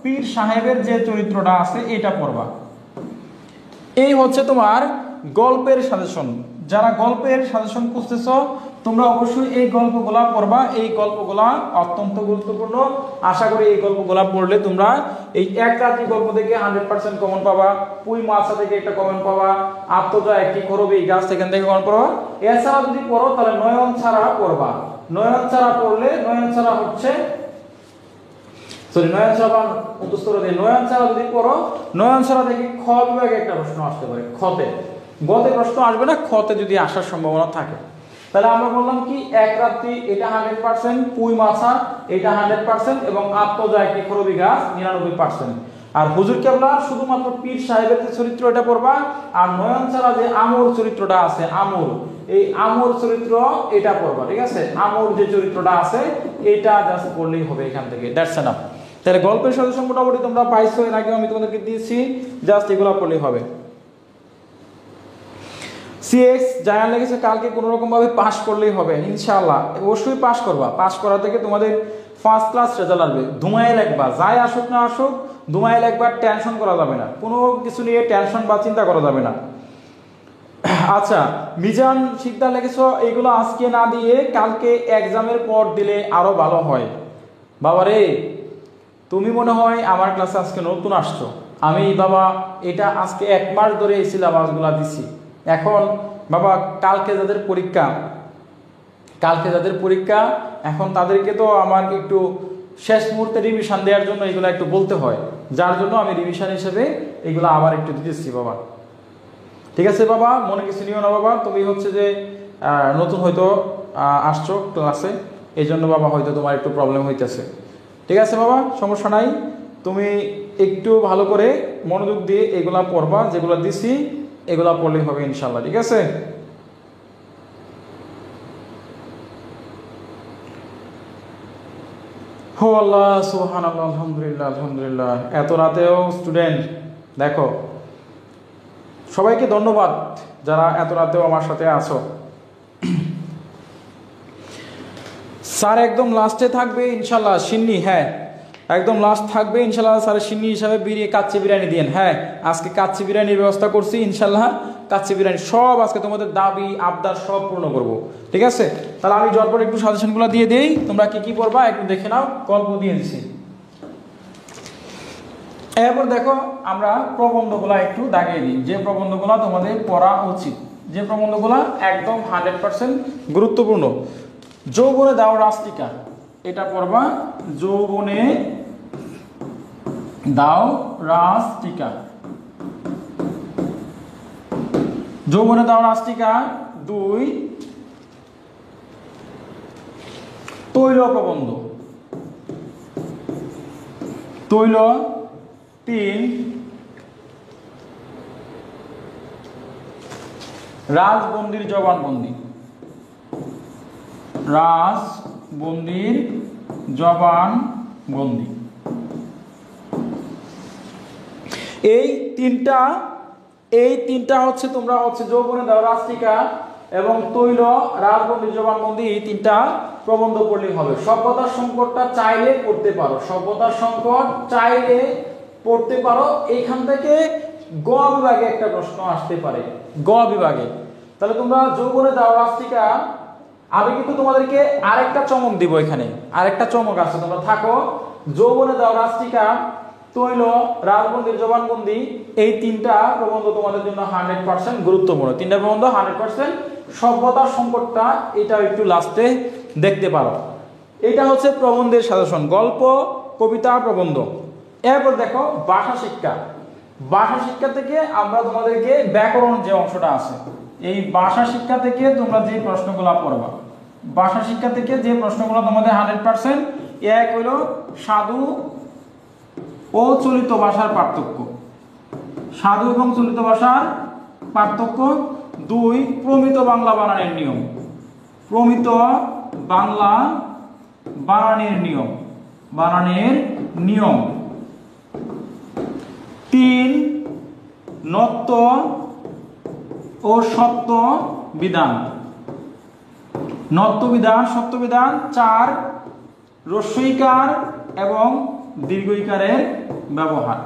S1: পীর সাহেবের যে চরিত্রটা আছে এটা পড়বা। এই হচ্ছে তোমার গল্পের সাজেশন। যারা গল্পের সাজেশন খুঁজতেছ তোমরা অবশ্যই এই গল্পগুলা পড়বা। এই গল্পগুলা অত্যন্ত গুরুত্বপূর্ণ। আশা করি এই গল্পগুলা পড়লে তোমরা এই এক রাত্রি গল্প থেকে 100% কমন পাবা, পুঁই মাছা থেকে একটা কমন পাবা, আত্মজা একটি খরবি গাছ সেখান থেকে কমন পাবা। এছাড়া যদি পড়ো তাহলে নয়ন ছাড়া পড়বা। নয়ন ছাড়া পড়লে নয়ন ছাড়া মুখস্থ করে দেয়। নয়ন ছাড়া যদি পড়ো, নয়ন ছাড়া থেকে খ বিভাগে একটা প্রশ্ন আসতে পারে, খতে গতে প্রশ্ন আসবে না, খতে যদি আসার সম্ভাবনা থাকে। তাহলে আমরা বললাম কি এক রাত্রি এটা 100%, পুই মাছা এটা 100% এবং আত্মজয় কি খরবি গাছ 99%। আর হুজুর কেবলা শুধুমাত্র পীর সাহেবের যে চরিত্র এটা পড়বা, আর নয়ন ছাড়া যে আমর চরিত্রটা আছে, আমর, এই আমর চরিত্র এটা পড়বা, ঠিক আছে? আমর যে চরিত্রটা আছে এটা জাস্ট পড়লেই হবে এখান থেকে, দ্যাটস এনাফ। তাহলে গল্পের সদস্য মোটামুটি তোমরা পাইছো, এর আগে আমি তোমাদেরকে দিয়েছি, জাস্ট এগুলো পড়লেই হবে। সিএক্স জায়ান লেগেছে, কালকে কোনো রকম ভাবে পাস করলেই হবে ইনশাআল্লাহ, অবশ্যই পাস করবা। পাস করা থেকে তোমাদের ফার্স্ট ক্লাস রেজাল্ট আসবে। ধুমায় লিখবা, যাই আসুক না আসুক ধুমায় লিখবা, টেনশন করা যাবে না, কোনো কিছু নিয়ে টেনশন বা চিন্তা করা যাবে না। আচ্ছা, মিজান শিকদার লেগেছ, এগুলো আজকে না দিয়ে কালকে এক্সামের পর দিলে আরো ভালো হয়। বাবারে তুমি মনে হয় আমার ক্লাসে আজকে নতুন আসছো, আমি বাবা এটা আজকে 1 মাস ধরে এই সিলেবাসগুলো দিছি। এখন বাবা কালকে যাদের পরীক্ষা এখন তাদেরকে তো আমার একটু শেষ মুহূর্তে রিভিশন দেওয়ার জন্য এগুলো একটু বলতে হয়, যার জন্য আমি রিভিশন হিসেবে এগুলো আবার একটু দিতেছি বাবা। ঠিক আছে বাবা, মনে কিছু নিও না বাবা, তুমি হচ্ছে যে নতুন হয়তো আসছো ক্লাসে, এই জন্য বাবা হয়তো তোমার একটু প্রবলেম হইতেছে। ঠিক আছে বাবা, সমস্যা নাই, তুমি একটু ভালো করে মনোযোগ দিয়ে এগুলা পড়বা, যেগুলো দিছি এগুলা পড়লেই হবে ইনশাল্লাহ। ঠিক আছে? হো আল্লাহ, সুবহানাল্লাহ, আলহামদুলিল্লাহ, আলহামদুলিল্লাহ। এত রাতেও স্টুডেন্ট, দেখো সবাইকে ধন্যবাদ যারা এত রাতেও আমার সাথে আছো। স্যার একদম লাস্টে থাকবে ইনশাল্লাহ, সিন্নি, হ্যাঁ একদম লাস্ট থাকবে ইনশাল্লাহ। স্যার সিন্নি হিসাবে কাচ্চি বিরিয়ানি দিন, হ্যাঁ আজকে কাচ্চি বিরিয়ানির ব্যবস্থা করছি ইনশাল্লাহ। কাচ্চি বিরিয়ানি সব আজকে তোমাদের দাবি আবদার সব পূর্ণ করব, ঠিক আছে? তাহলে আমি জটপট একটু সাজেশনগুলো দিয়ে দিই, তোমরা কি কি পড়বা একটু দেখে নাও, গল্প দিয়ে দিচ্ছি। এরপর দেখো আমরা প্রবন্ধগুলো একটু দাগিয়ে দিই, যে প্রবন্ধগুলো তোমাদের পড়া উচিত, যে প্রবন্ধগুলো একদম 100% গুরুত্বপূর্ণ। যৌবনে দাও রাস্টিকা, এটা পড়বা, যৌবনে দাও রাস্টিকা। যৌবনে দাও রাস্টিকা 2, তৈল প্রবন্ধ, তৈল 3, রাজবন্দির জবানবন্দি, রাজবন্দির জবানবন্দি। এই তিনটা হচ্ছে তোমরা হচ্ছে যৌবনে দাও রাস্টিকা এবং তৈল, রাজবন্দির জবানবন্দি, এই 3টা প্রবন্ধ পড়লেই হবে। সভ্যতার সংকটটা চাইলে পড়তে পারো, সভ্যতার সংকট চাইলে পড়তে পারো। এইখান থেকে গ বিভাগে একটা প্রশ্ন আসতে পারে, গ বিভাগে। তাহলে তোমরা যৌবনে দাও রাস্টিকা, আমি কিন্তু তোমাদেরকে আরেকটা চমক দিব, এখানে আরেকটা চমক আছে, তোমরা থাকো। যৌবনে দাও রাস্টিকা, তৈল, রাজবন্দির জবানবন্দি, এই 3টা প্রবন্ধ তোমাদের জন্য 100% গুরুত্বপূর্ণ। 3টা প্রবন্ধ 100%। সভ্যতার সংকটটা এটা একটু লাস্টে দেখতে পারো। এটা হচ্ছে প্রবন্ধের সাজেশন, গল্প, কবিতা, প্রবন্ধ। এরপর দেখো ভাষা শিক্ষা। ভাষা শিক্ষা থেকে আমরা তোমাদেরকে ব্যাকরণ যে অংশটা আছে, এই ভাষা শিক্ষা থেকে তোমরা যে প্রশ্নগুলো পড়বা, ভাষা শিক্ষা থেকে যে প্রশ্নগুলো তোমাদের 100%, এক হলো সাধু ও চলিত ভাষার পার্থক্য, সাধু এবং চলিত ভাষার পার্থক্য। 2, প্রমিত বাংলা বানানের নিয়ম, প্রমিত বাংলা বানানের নিয়ম, বানানের নিয়ম। 3, নত্য ও সত্য বিধান, নত্য বিধান, সত্য বিধান। 4, হ্রস্বইকার এবং দীর্ঘইকারের ব্যবহার।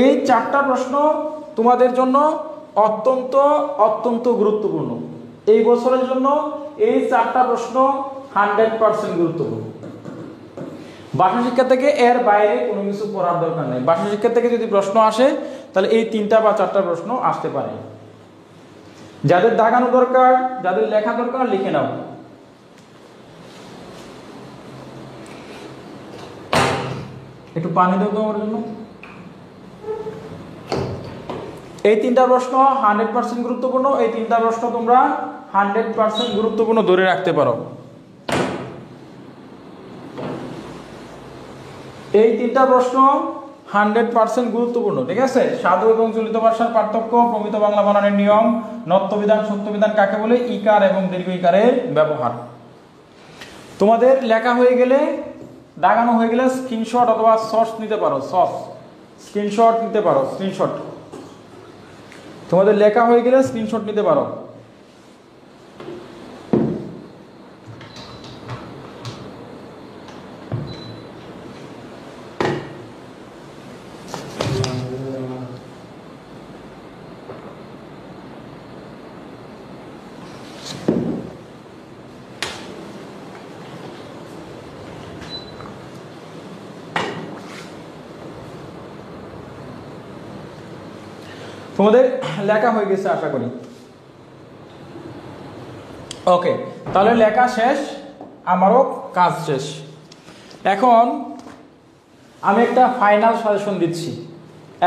S1: এই 4টা প্রশ্ন তোমাদের জন্য অত্যন্ত অত্যন্ত গুরুত্বপূর্ণ। এই বছরের জন্য এই 4টা প্রশ্ন 100% গুরুত্বপূর্ণ। ভাষা শিক্ষা থেকে এর বাইরে কোনো কিছু পড়ার দরকার নেই। ভাষা শিক্ষা থেকে যদি প্রশ্ন আসে তাহলে এই 3টা বা 4টা প্রশ্ন আসতে পারে। যাদের দাগানো দরকার, যাদের লেখা দরকার, লিখে নাও। একটু পানি দাও তো আমার জন্য। এই তিনটা প্রশ্ন 100% গুরুত্বপূর্ণ, এই তিনটা প্রশ্ন তোমরা 100% গুরুত্বপূর্ণ ধরে রাখতে পারো। এই তিনটা প্রশ্ন 100% গুরুত্বপূর্ণ, ঠিক আছে? সাধু এবং চলিত ভাষার পার্থক্য, প্রমিত বাংলা বানানের নিয়ম, নত্যবিধান সত্যবিধান কাকে বলে, ইকার এবং দীর্ঘ ইকারের ব্যবহার। তোমাদের লেখা হয়ে গেলে, দাগানো হয়ে গেলে স্ক্রিনশট অথবা সস নিতে পারো, স্ক্রিনশট নিতে পারো, স্ক্রিনশট। তোমাদের লেখা হয়ে গেলে স্ক্রিনশট নিতে পারো। তোমাদের লেখা হয়ে গেছে আশা করি। ওকে, তাহলে লেখা শেষ, আমারও কাজ শেষ। এখন আমি একটা ফাইনাল সাজেশন দিচ্ছি,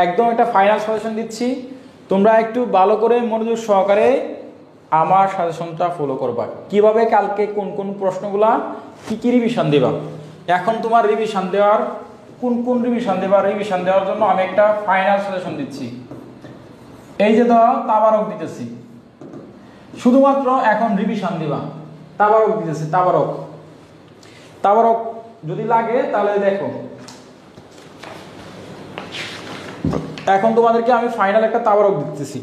S1: একদম একটা ফাইনাল সাজেশন দিচ্ছি। তোমরা একটু ভালো করে মনোযোগ সহকারে আমার সাজেশনটা ফলো করবা। কিভাবে কালকে কোন কোন প্রশ্নগুলা কি রিভিশন দেবা। এখন তোমার রিভিশন দেওয়ার কোন রিভিশন দেবা, রিভিশন দেওয়ার জন্য আমি একটা ফাইনাল সাজেশন দিচ্ছি। এই যে ধরো তাবারক দিতেছি, শুধুমাত্র এখন রিভিশন দিবা। তাবারক দিতেছি, তাবারক যদি লাগে তাহলে দেখো। এখন তোমাদেরকে আমি ফাইনাল একটা তাবারক দিতেছি।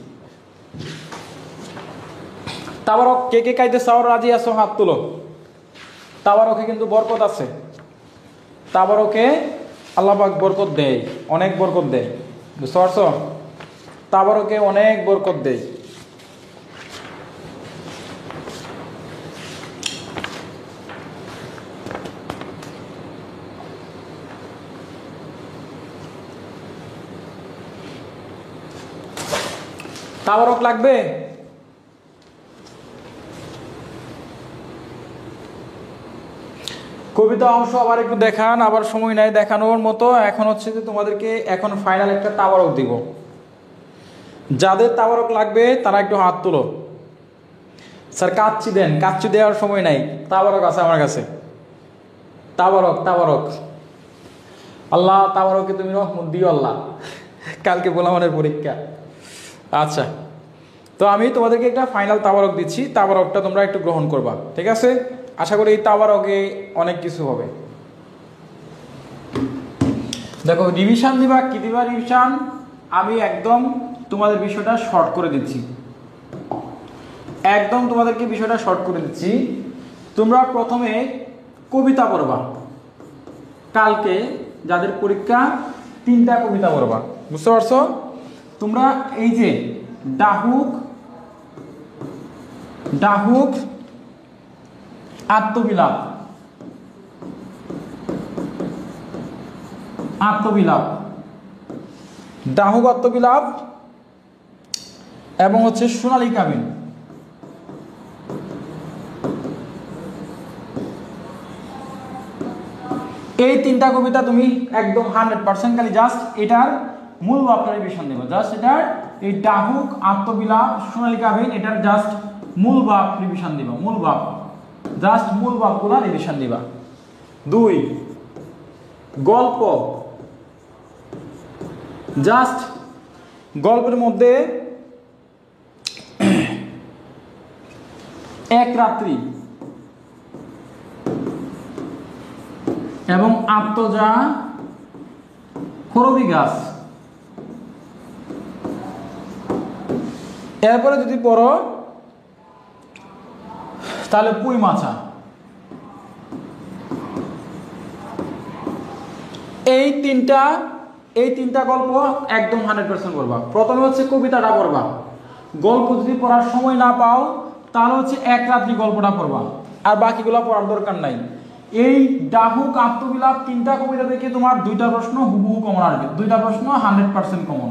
S1: তাবারক কে কে খাইতে চাও, রাজি আছো, হাত তুলো। তাবারকে কিন্তু বরকত আছে, তাবারকে আল্লাহ পাক বরকত দেয়, অনেক বরকত দেয়, বুঝতে পারছো? তাবারকে অনেক বরকত দেয়। তাবারক লাগবে? কবিতা অংশ আবার একটু দেখান, আবার সময় নাই দেখানোর মতো। এখন হচ্ছে যে তোমাদেরকে এখন ফাইনাল একটা তাবারক দিব। যাদের তাবারক লাগবে তারা একটু হাত তুলো। স্যার কাচ্চি দেন, কাচ্চি দেওয়ার সময় নাই, তাবারক আছে আমার কাছে। তাবারক আল্লাহ তাবারকে তুমি রহমত দিও আল্লাহ। কালকে গোলামানের পরীক্ষা। আচ্ছা, তো আমি তোমাদেরকে একটা ফাইনাল তাবারক দিচ্ছি, তাবারকটা তোমরা একটু গ্রহণ করবা, ঠিক আছে? আশা করি এই তাবারকে অনেক কিছু হবে। দেখো রিভিশন দিবা, কি দিবা রিভিশন? আমি একদম তোমাদের বিষয়টা শর্ট করে দিচ্ছি, একদম তোমাদেরকে বিষয়টা শর্ট করে দিচ্ছি। তোমরা প্রথমে কবিতা পড়বা। কালকে যাদের পরীক্ষা 3টা কবিতা পড়বা, বুঝতে পারছো? তোমরা এই যে ডাহুক আত্মবিলাপ ডাহুক আত্মবিলাপ এবং হচ্ছে সোনালী কাবিন, এই 3টা কবিতা তুমি একদম 100% খালি জাস্ট এটার মূল ভাবটা রিভিশন দেবে। জাস্ট এটার এই ডাহুক আত্মবিলাপ সোনালী কাবিন এটার জাস্ট মূল ভাব রিভিশন দিবা, মূল ভাব, জাস্ট মূল ভাবগুলো রিভিশন দিবা। 2 গল্প, জাস্ট গল্পের মধ্যে এক রাত্রি এবং আত্মজা করবি গাছ। এরপরে যদি পড়ো তাহলে পুঁই মাছা। এই তিনটা গল্প একদম 100% পড়বা। প্রথমে হচ্ছে কবিতাটা পড়বা। গল্প যদি পড়ার সময় না পাও তাহলে হচ্ছে এক রাত্রি গল্পটা পড়বা, আর বাকিগুলো পড়ার দরকার নাই। এই ডাহুক আত্মবিলাপ 3টা কবিতা থেকে তোমার 2টা প্রশ্ন হুবহু কমন আসবে, 2টা প্রশ্ন 100% কমন।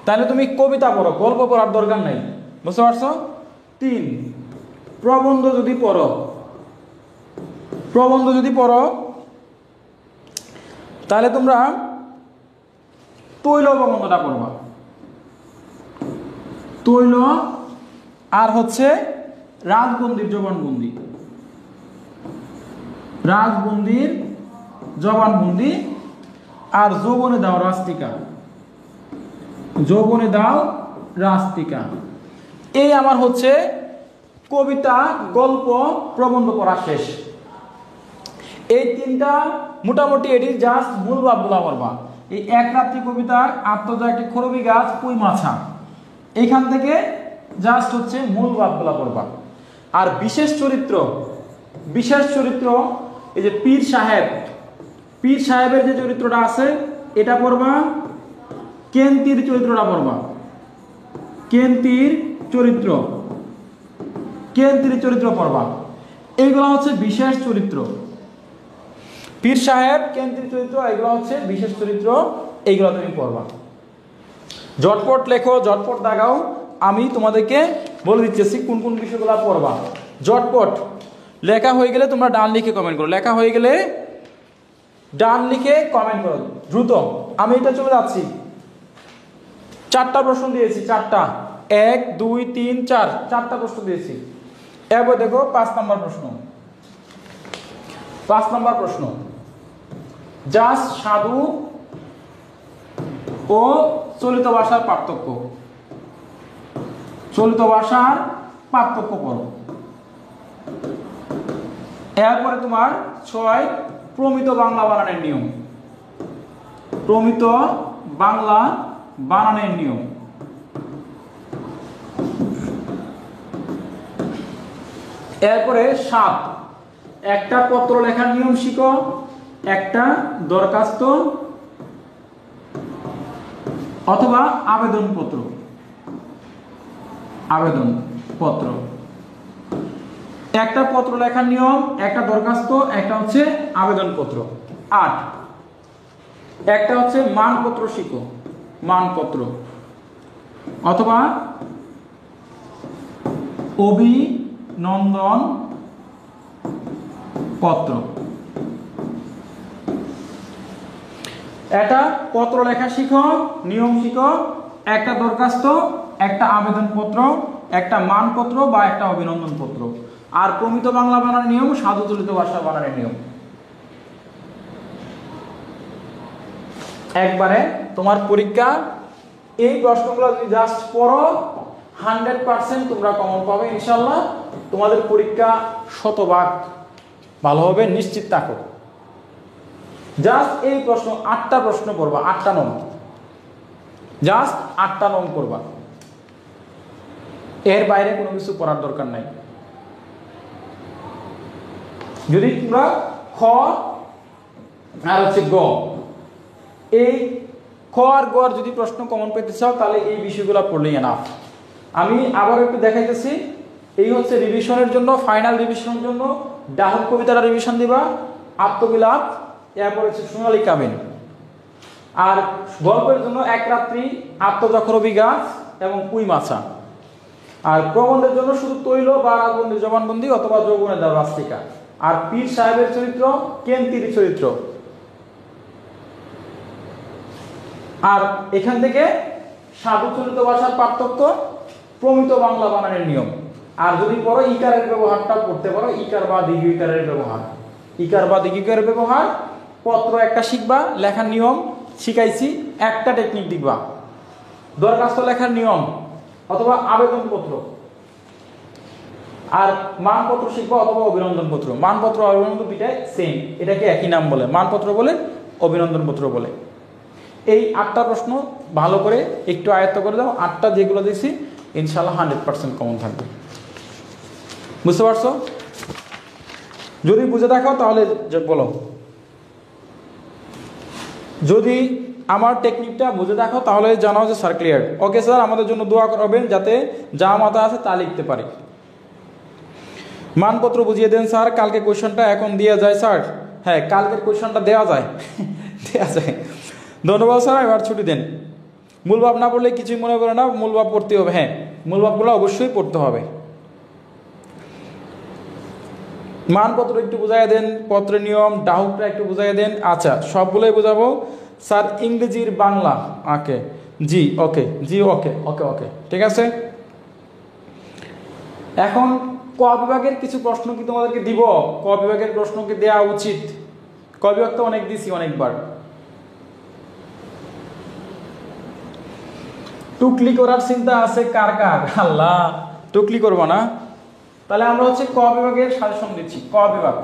S1: তাহলে তুমি কবিতা পড়ো, গল্প পড়ার দরকার নাই, বুঝতে পারছো? 3 প্রবন্ধ যদি পড়ো তাহলে তোমরা তৈল প্রবন্ধটা পড়বা। তৈল আর হচ্ছে রাজবন্দির জবানবন্দি, রাজবন্দির জবানবন্দি আর যৌবনে দাও রাস্তিকা, যৌবনে দাও রাস্তিকা। এই আমার হচ্ছে কবিতা, গল্প, প্রবন্ধ পড়া শেষ। এই তিনটা মোটামুটি এটির জাস্ট মূল ভাবগুলা পড়বা। এই এক রাত্রি কবিতা, আত্মজা, একটি খরবি গাছ, পুঁই মাছা, এইখান থেকে জাস্ট হচ্ছে মূল ভাবগুলা পড়বা। আর বিশেষ চরিত্র, বিশেষ চরিত্র এই যে পীর সাহেব, পীর সাহেবের যে চরিত্রটা আছে এটা পড়বা। কেন্তির চরিত্রটা পড়বা, কেন্তির চরিত্র, কেন্তির চরিত্র পড়বা। এইগুলো হচ্ছে বিশেষ চরিত্র। পীর সাহেব, কেন্তির চরিত্র, এগুলো হচ্ছে বিশেষ চরিত্র, এইগুলো তুমি পড়বা। ঝটপট লেখো, ঝটপট দাগাও। আমি তোমাদেরকে বলে দিচ্ছি কোন কোন বিষয়গুলো পড়বা। ঝটপট লেখা হয়ে গেলে তোমরা ডান লিখে কমেন্ট করো, লেখা হয়ে গেলে ডান লিখে কমেন্ট করো দ্রুত। আমি এটা চলে যাচ্ছি। 4টা প্রশ্ন দিয়েছি, 4টা, 1 2 3 4, 4টা প্রশ্ন দিয়েছি। এবার দেখো 5 নম্বর প্রশ্ন। 5 নম্বর প্রশ্ন, জাস্ট সাধু ও চলিত ভাষার পার্থক্য, চলিত ভাষার পার্থক্য করো। এরপরে তোমার 6 প্রমিত বাংলা বানানের নিয়ম, প্রমিত বাংলা বানানের নিয়ম। এরপরে 7 একটা পত্র লেখার নিয়ম শিখো, একটা দরখাস্ত অথবা আবেদন পত্র, আবেদন পত্র, একটা পত্র লেখার নিয়ম, একটা দরখাস্ত, একটা হচ্ছে আবেদন পত্র। 8 একটা হচ্ছে মানপত্র শিখো, মানপত্র অথবা অভিনন্দন পত্র। একটা পত্র লেখা শিখো, নিয়ম শিখো, একটা দরখাস্ত, একটা আবেদন পত্র, একটা মানপত্র বা একটা অভিনন্দন পত্র। আর প্রমিত বাংলা বানানোর নিয়ম, সাধু চলিত ভাষা বানানোর নিয়ম। একবারে তোমার পরীক্ষা এই প্রশ্নগুলো যদি জাস্ট পড়ো 100% তোমরা কমন পাবে ইনশাআল্লাহ। তোমাদের পরীক্ষা শতভাগ ভালো হবে, নিশ্চিত থাকো। জাস্ট এই প্রশ্ন 8টা প্রশ্ন পড়বা, 8টা নং, জাস্ট 8টা নং করবা, এর বাইরে কোনো কিছু পড়ার দরকার নাই। যদি তোমরা খ আর হচ্ছে গ, এই খ আর গ যদি প্রশ্ন কমন পেতে চাও তাহলে এই বিষয়গুলো পড়লেই এনাফ। আমি আবার একটু দেখাইতেছি। এই হচ্ছে রিভিশনের জন্য, ফাইনাল রিভিশনের জন্য ডাহুক কবিতাটা রিভিশন দিবা, আত্মবিলাপ, এরপর হচ্ছে সোনালী কাবিন। আর গল্পের জন্য এক রাত্রি, আত্মজখরবি গাছ এবং পুঁই মাছা। আর প্রবন্ধের জন্য শুধু তৈল বা রাজবন্দির জবানবন্দি অথবা যৌবনে দাও রাস্তিকা। আর পীর সাহেবের চরিত্র, কেন্তির চরিত্র। আর এখান থেকে সাধু চলিত ভাষার পার্থক্য, প্রমিত বাংলা বানানের নিয়ম। আর যদি পড়ো ইকারের ব্যবহারটা পড়তে পারো, ইকার বা দীর্ঘ ইকারের ব্যবহার, ইকার বা দীর্ঘ ইকারের ব্যবহার। পত্র একটা শিখবা, লেখার নিয়ম শিখাইছি, একটা টেকনিক দিবা। দরখাস্ত লেখার নিয়ম অথবা আবেদনপত্র। আর মানপত্র শিখবা অথবা অভিনন্দন পত্র। মানপত্র আর অভিনন্দন দুইটাই সেম, এটাকে একই নাম বলে, মানপত্র বলে, অভিনন্দন পত্র বলে। এই 8টা প্রশ্ন ভালো করে একটু আয়ত্ত করে দাও। 8টা যেগুলো দিয়েছি ইনশাআল্লাহ 100% কমন থাকবে। বুঝতে পারছো? যদি বুঝে দেখো তাহলে বলো। যদি আমার টেকনিকটা বুঝে দেখো তাহলে জানাও যে স্যার ক্লিয়ার। ওকে স্যার, আমাদের জন্য দোয়া করবেন যাতে যা মাথা আছে তা লিখতে পারি। মানপত্র বুঝিয়ে দেন স্যার, কালকে কোয়েশনটা এখন দেওয়া যায় স্যার? হ্যাঁ, কালকের কোয়েশনটা দেওয়া যায়, দেওয়া যায়। ধন্যবাদ স্যার, এবার ছুটি দেন। মূল ভাব না পড়লে কিছুই মনে করে না, মূল ভাব পড়তে হবে। হ্যাঁ, মূল ভাবগুলো অবশ্যই পড়তে হবে। মানপত্র একটু বুঝাই দেন, পত্রের নিয়ম, ডাহুকটা একটু বুঝাই দেন। আচ্ছা, সবগুলোই বোঝাবো স্যার। ইংরেজির বাংলা, ওকে জি, ওকে জি, ওকে ওকে ওকে, ঠিক আছে। এখন ক বিভাগের কিছু প্রশ্ন কি তোমাদেরকে দিব? ক বিভাগের প্রশ্ন কি দেওয়া উচিত? ক বিভাগ তো অনেক দিছি, অনেকবার। টুকলি করার চিন্তা আছে কার কার? আল্লাহ, টুকলি করবো না? তাহলে আমরা হচ্ছে ক বিভাগের সাজেশন দিচ্ছি। ক বিভাগ,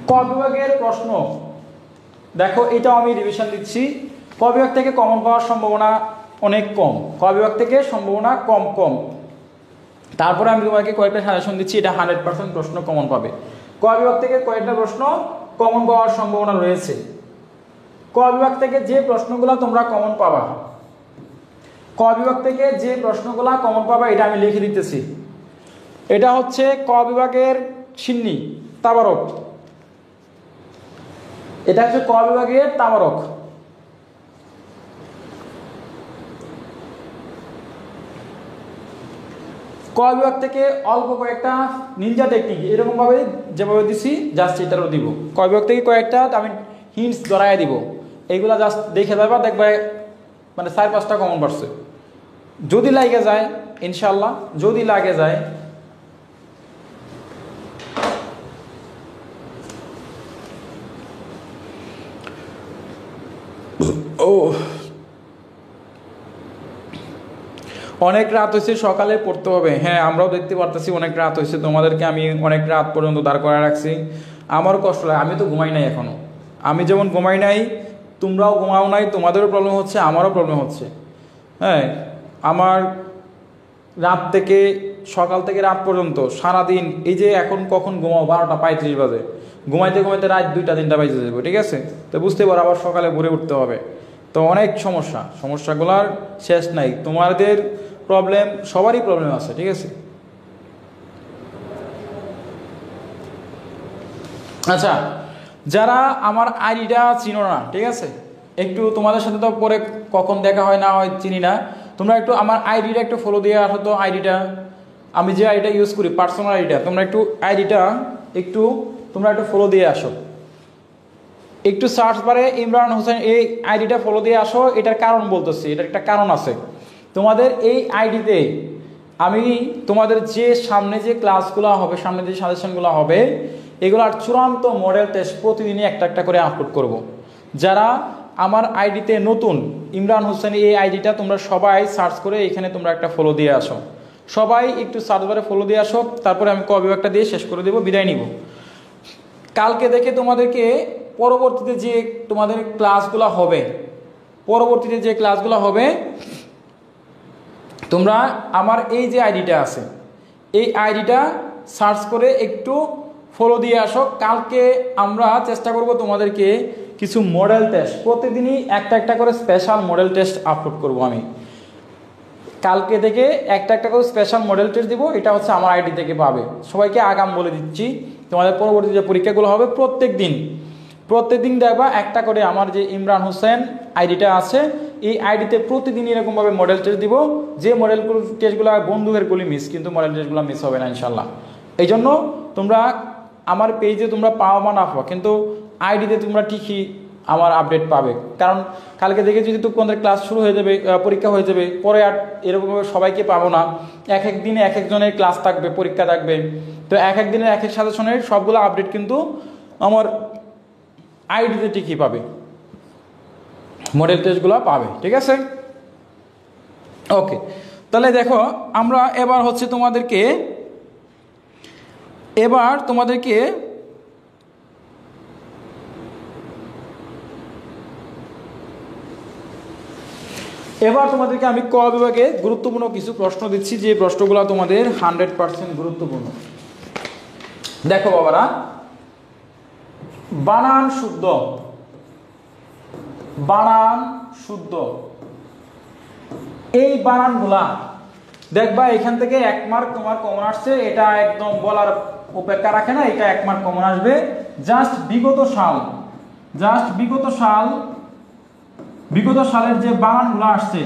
S1: ক বিভাগের প্রশ্ন দেখো, এটাও আমি রিভিশন দিচ্ছি। ক বিভাগ থেকে কমন পাওয়ার সম্ভাবনা অনেক কম, ক বিভাগ থেকে সম্ভাবনা কম। তারপরে আমি তোমাকে কয়েকটা সাজেশন দিচ্ছি, এটা 100% প্রশ্ন কমন পাবে। ক বিভাগ থেকে কয়েকটা প্রশ্ন কমন পাওয়ার সম্ভাবনা রয়েছে। ক বিভাগ থেকে যে প্রশ্নগুলো তোমরা কমন পাবা, ক বিভাগ থেকে যে প্রশ্নগুলো কমন পাবা এটা আমি লিখে দিতেছি। এটা হচ্ছে ক বিভাগের সিন্নি তাবারক, এটা হচ্ছে ক বিভাগের তাবারক। ক বিভাগ থেকে অল্প কয়েকটা নিনজা টেকনিক এরকম ভাবে যেভাবে দিছি জাস্ট এটারও দিব। ক বিভাগ থেকে কয়েকটা আমি হিন্টস ধরাই দিব, এইগুলা জাস্ট দেখে যাবা, দেখবে মানে 4-5টা কমন পড়ছে। যদি লাগে যায় ইনশাল্লাহ, যদি লাগে যায় ও অনেক রাত হয়েছে, সকালে পড়তে হবে। হ্যাঁ, আমরাও দেখতে পারতেছি অনেক রাত হয়েছে, তোমাদেরকে আমি অনেক রাত পর্যন্ত দাঁড় করে রাখছি। আমারও কষ্ট লাগে, আমি তো ঘুমাই নাই এখনো। আমি যেমন ঘুমাই নাই, তোমরাও ঘুমাও নাই, তোমাদেরও প্রবলেম হচ্ছে, আমারও প্রবলেম হচ্ছে। হ্যাঁ, আমার রাত থেকে সকাল থেকে রাত পর্যন্ত সারাদিন, এই যে এখন কখন ঘুমাও 12টা 35 বাজে, ঘুমাইতে ঘুমাইতে রাত 2টা 3টা বাজে যাবো, ঠিক আছে? তো বুঝতে পারো আবার সকালে ভোরে উঠতে হবে। তো অনেক সমস্যাগুলোর শেষ নাই। তোমাদের প্রবলেম, সবারই প্রবলেম আছে, ঠিক আছে? আচ্ছা, যারা আমার আইডিটা চিনো না, ঠিক আছে, একটু তোমাদের সাথে তো পরে কখন দেখা হয় না হয় চিনি না, তোমরা একটু আমার আইডিটা একটু ফলো দিয়ে আসো তো। আইডিটা আমি যে আইডিটা ইউজ করি, পার্সোনাল আইডিটা, তোমরা একটু আইডিটা তোমরা একটু ফলো দিয়ে আসো। একটু সার্চ বারে ইমরান হোসেন এই আইডিটা ফলো দিয়ে আসো। এটার কারণ বলতেছি, এটার একটা কারণ আছে। তোমাদের এই আইডিতে আমি তোমাদের যে সামনে যে ক্লাসগুলো হবে, সামনে যে সাজেশনগুলো হবে, এগুলার চূড়ান্ত মডেল টেস্ট প্রতিদিনই একটা করে আপলোড করব। যারা আমার আইডিতে নতুন, ইমরান হোসেন এই আইডিটা তোমরা সবাই সার্চ করে এখানে তোমরা একটা ফলো দিয়ে আসো। সবাই একটু সার্চ বারে ফলো দিয়ে আসো, তারপরে আমি ক বিভাগটা দিয়ে শেষ করে দেবো, বিদায় নিব। কালকে দেখে তোমাদেরকে পরবর্তীতে যে তোমাদের ক্লাসগুলো হবে, তোমরা আমার এই যে আইডিটা আছে, এই আইডিটা সার্চ করে একটু ফলো দিয়ে আসো। কালকে আমরা চেষ্টা করব তোমাদেরকে কিছু মডেল টেস্ট, প্রতিদিনই একটা করে স্পেশাল মডেল টেস্ট আপলোড করব। আমি কালকে থেকে একটা করে স্পেশাল মডেল টেস্ট দিব। এটা হচ্ছে আমার আইডি থেকে পাবে। সবাইকে আগাম বলে দিচ্ছি, তোমাদের পরবর্তী যে পরীক্ষাগুলো হবে প্রত্যেক দিন দেখবা একটা করে আমার যে ইমরান হোসেন আইডিটা আছে, এই আইডিতে প্রতিদিন এরকমভাবে মডেল টেস্ট দিব। যে মডেল টেস্টগুলো বন্ধুদেরগুলি মিস, কিন্তু মডেল টেস্টগুলো মিস হবে না ইনশাল্লাহ। এই জন্য তোমরা আমার পেজে তোমরা পাও বা না পাও, কিন্তু আইডিতে তোমরা ঠিকই আমার আপডেট পাবে। কারণ কালকে থেকে যদি তোমাদের ক্লাস শুরু হয়ে যাবে, পরীক্ষা হয়ে যাবে, পরে আর এরকমভাবে সবাইকে পাবো না। এক এক দিনে এক একজনের ক্লাস থাকবে, পরীক্ষা থাকবে। তো এক এক দিনের এক এক সাজেশনের সবগুলো আপডেট কিন্তু আমার আইডিতে ঠিকই পাবে, মডেল টেস্টগুলো পাবে, ঠিক আছে? ওকে, তাহলে দেখো আমরা এবার হচ্ছে তোমাদেরকে আমি ক বিভাগে গুরুত্বপূর্ণ কিছু প্রশ্ন দিচ্ছি, যে প্রশ্নগুলো তোমাদের 100% গুরুত্বপূর্ণ। দেখো বাবারা, বানান শুদ্ধ এই বানানগুলা দেখবা এখান থেকে 1 মার্ক তোমার কমন আসছে। এটা একদম বলার অপেক্ষা রাখে না, এটা 1 মার্ক কমন আসবে। জাস্ট বিগত সালের যে বানানগুলো আসছে,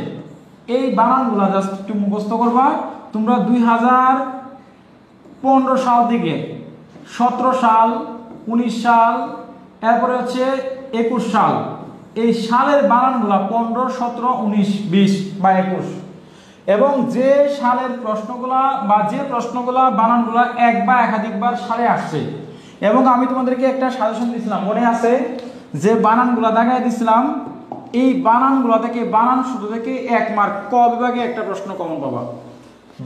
S1: এই বানানগুলা জাস্ট একটু মুখস্থ করবা। তোমরা 2015 সাল থেকে 17 সাল, 19 সাল, এরপরে হচ্ছে 21 সাল, এই সালের বানানগুলা 15, 17, 19, 20 বা 21 এবং যে সালের প্রশ্নগুলা বা যে প্রশ্নগুলা বানানগুলা এক বা একাধিকবার সালে আসছে এবং আমি তোমাদেরকে একটা সাজেশন দিয়েছিলাম মনে আছে যে বানানগুলা দেখাই দিয়েছিলাম এই বানানগুলা থেকে বানান শুদ্ধ থেকে 1 মার্ক ক বিভাগে একটা প্রশ্ন কমন পাবা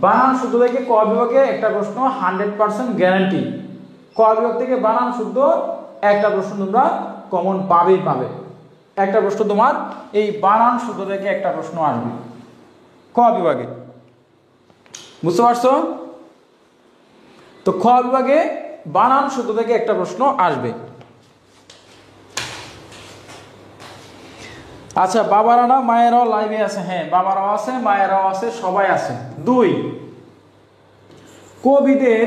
S1: বানান শুদ্ধ থেকে ক বিভাগে একটা প্রশ্ন 100% গ্যারান্টি ক বিভাগ থেকে বানান শুদ্ধ একটা প্রশ্ন তোমরা কমন পাবে একটা প্রশ্ন তোমার এই বানান শুদ্ধ থেকে একটা প্রশ্ন আসবে ক বিভাগে বুঝতে পারছো তো খ বিভাগে বানান শুদ্ধ থেকে একটা প্রশ্ন আসবে আচ্ছা বাবারা না মায়েরাও লাইভে আছে হ্যাঁ বাবারাও আছে মায়েরাও আছে সবাই আছে 2 কবিদের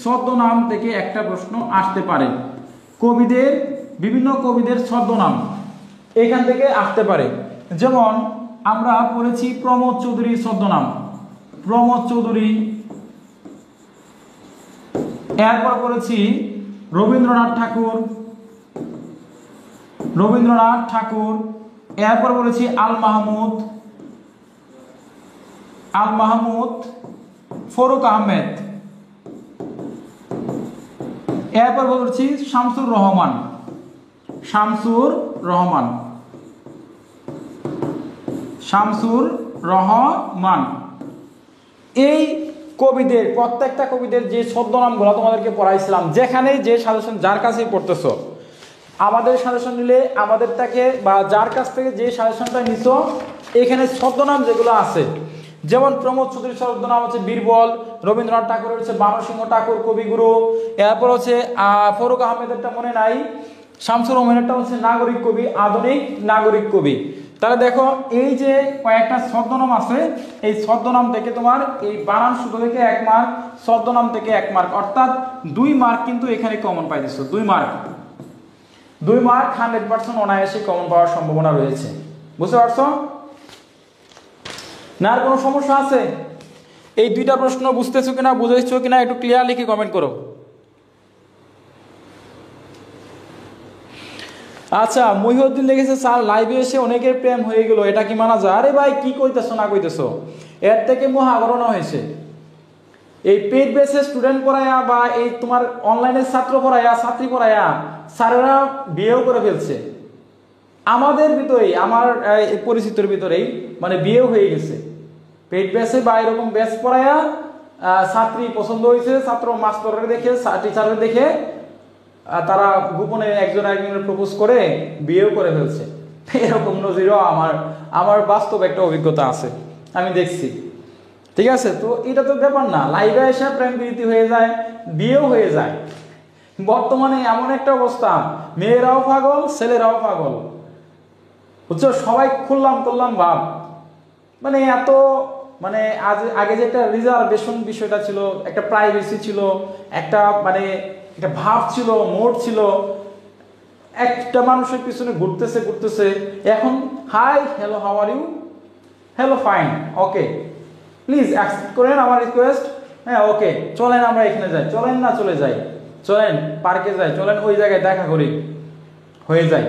S1: ছদ্মনাম থেকে একটা প্রশ্ন আসতে পারে বিভিন্ন কবিদের ছদ্মনাম এখান থেকে আসতে পারে যেমন আমরা পড়েছি প্রমোদ চৌধুরীর ছদ্মনাম প্রমোদ চৌধুরী এরপর পড়েছি রবীন্দ্রনাথ ঠাকুর এরপর বলেছি আল মাহমুদ ফরুক আহমেদ এরপর বলেছি শামসুর রহমান এই কবিদের প্রত্যেকটা কবিদের যে ছদ্মনামগুলো তোমাদেরকে পড়াইছিলাম যেখানে যে সাজেশন যার কাছেই পড়তেছো আমাদের সাজেশন নিলে আমাদের থেকে বা যার কাছ থেকে যে সাজেশনটা নিছো এখানে ছদ্মনাম যেগুলো আছে যেমন প্রমোদ চৌধুরীর ছদ্মনাম হচ্ছে বীরবল রবীন্দ্রনাথ ঠাকুরের হচ্ছে বানরসিংহ ঠাকুর কবিগুরু এরপর হচ্ছে ফরুক আহমেদেরটা মনে নাই শামসুর রহমানেরটা হচ্ছে নাগরিক কবি আধুনিক নাগরিক কবি তাহলে দেখো এই যে কয়েকটা ছদ্মনাম আছে এই ছদ্মনাম থেকে তোমার এই বানান শুদ্ধ থেকে 1 মার্ক ছদ্মনাম থেকে 1 মার্ক অর্থাৎ 2 মার্ক কিন্তু এখানে কমন পাইছো 2 মার্ক 100% অনায়াসে কমন পাওয়ার সম্ভাবনা রয়েছে বুঝতে পারছো না আর কোনো সমস্যা আছে এই দুইটা প্রশ্ন বুঝতেছো কিনা বুঝাইছো কিনা একটু ক্লিয়ার লিখে কমেন্ট করো আচ্ছা মহিউদ্দিন লিখেছে স্যার লাইভে এসে অনেকের প্রেম হয়ে গেল এটা কি মানা যায় আরে ভাই কি কইতেছো না কইতেছো এর থেকে মহাগণনা হয়েছে এই পেইড বেসে স্টুডেন্ট পড়ায়া বা এই তোমার অনলাইনে ছাত্রী পড়ায়া স্যারেরা বিয়েও করে ফেলছে আমাদের ভিতরেই আমার পরিচিতর ভিতরেই মানে বিয়েও হয়ে গেছে পেইড বেসে বা এরকম বেস পড়ায়া ছাত্রী পছন্দ হয়েছে ছাত্র মাস্টারের দেখে টিচারের দেখে তারা গোপনে একজনের প্রপোজ করে বিয়েও করে ফেলছে এরকম নজিরও আমার বাস্তব একটা অভিজ্ঞতা আছে আমি দেখছি ঠিক আছে তো এটা তো ব্যাপার না লাইভে এসে প্রেম প্রীতি হয়ে যায় বিয়েও হয়ে যায় বর্তমানে এমন একটা অবস্থা মেয়েরাও পাগল ছেলেরাও পাগল বুঝছো সবাই করলাম ভাব মানে এত মানে আগে যে একটা রিজার্ভেশন বিষয়টা ছিল একটা প্রাইভেসি ছিল একটা মানে একটা ভাব ছিল মোড ছিল একটা মানুষের পিছনে ঘুরতেছে এখন hi hello how are you hello fine okay please accept করেন আমার রিকোয়েস্ট হ্যাঁ ওকে চলেন আমরা এখানে যাই চলেন না চলে যাই চলেন পার্কে যাই চলেন ওই জায়গায় দেখা করি হয়ে যায়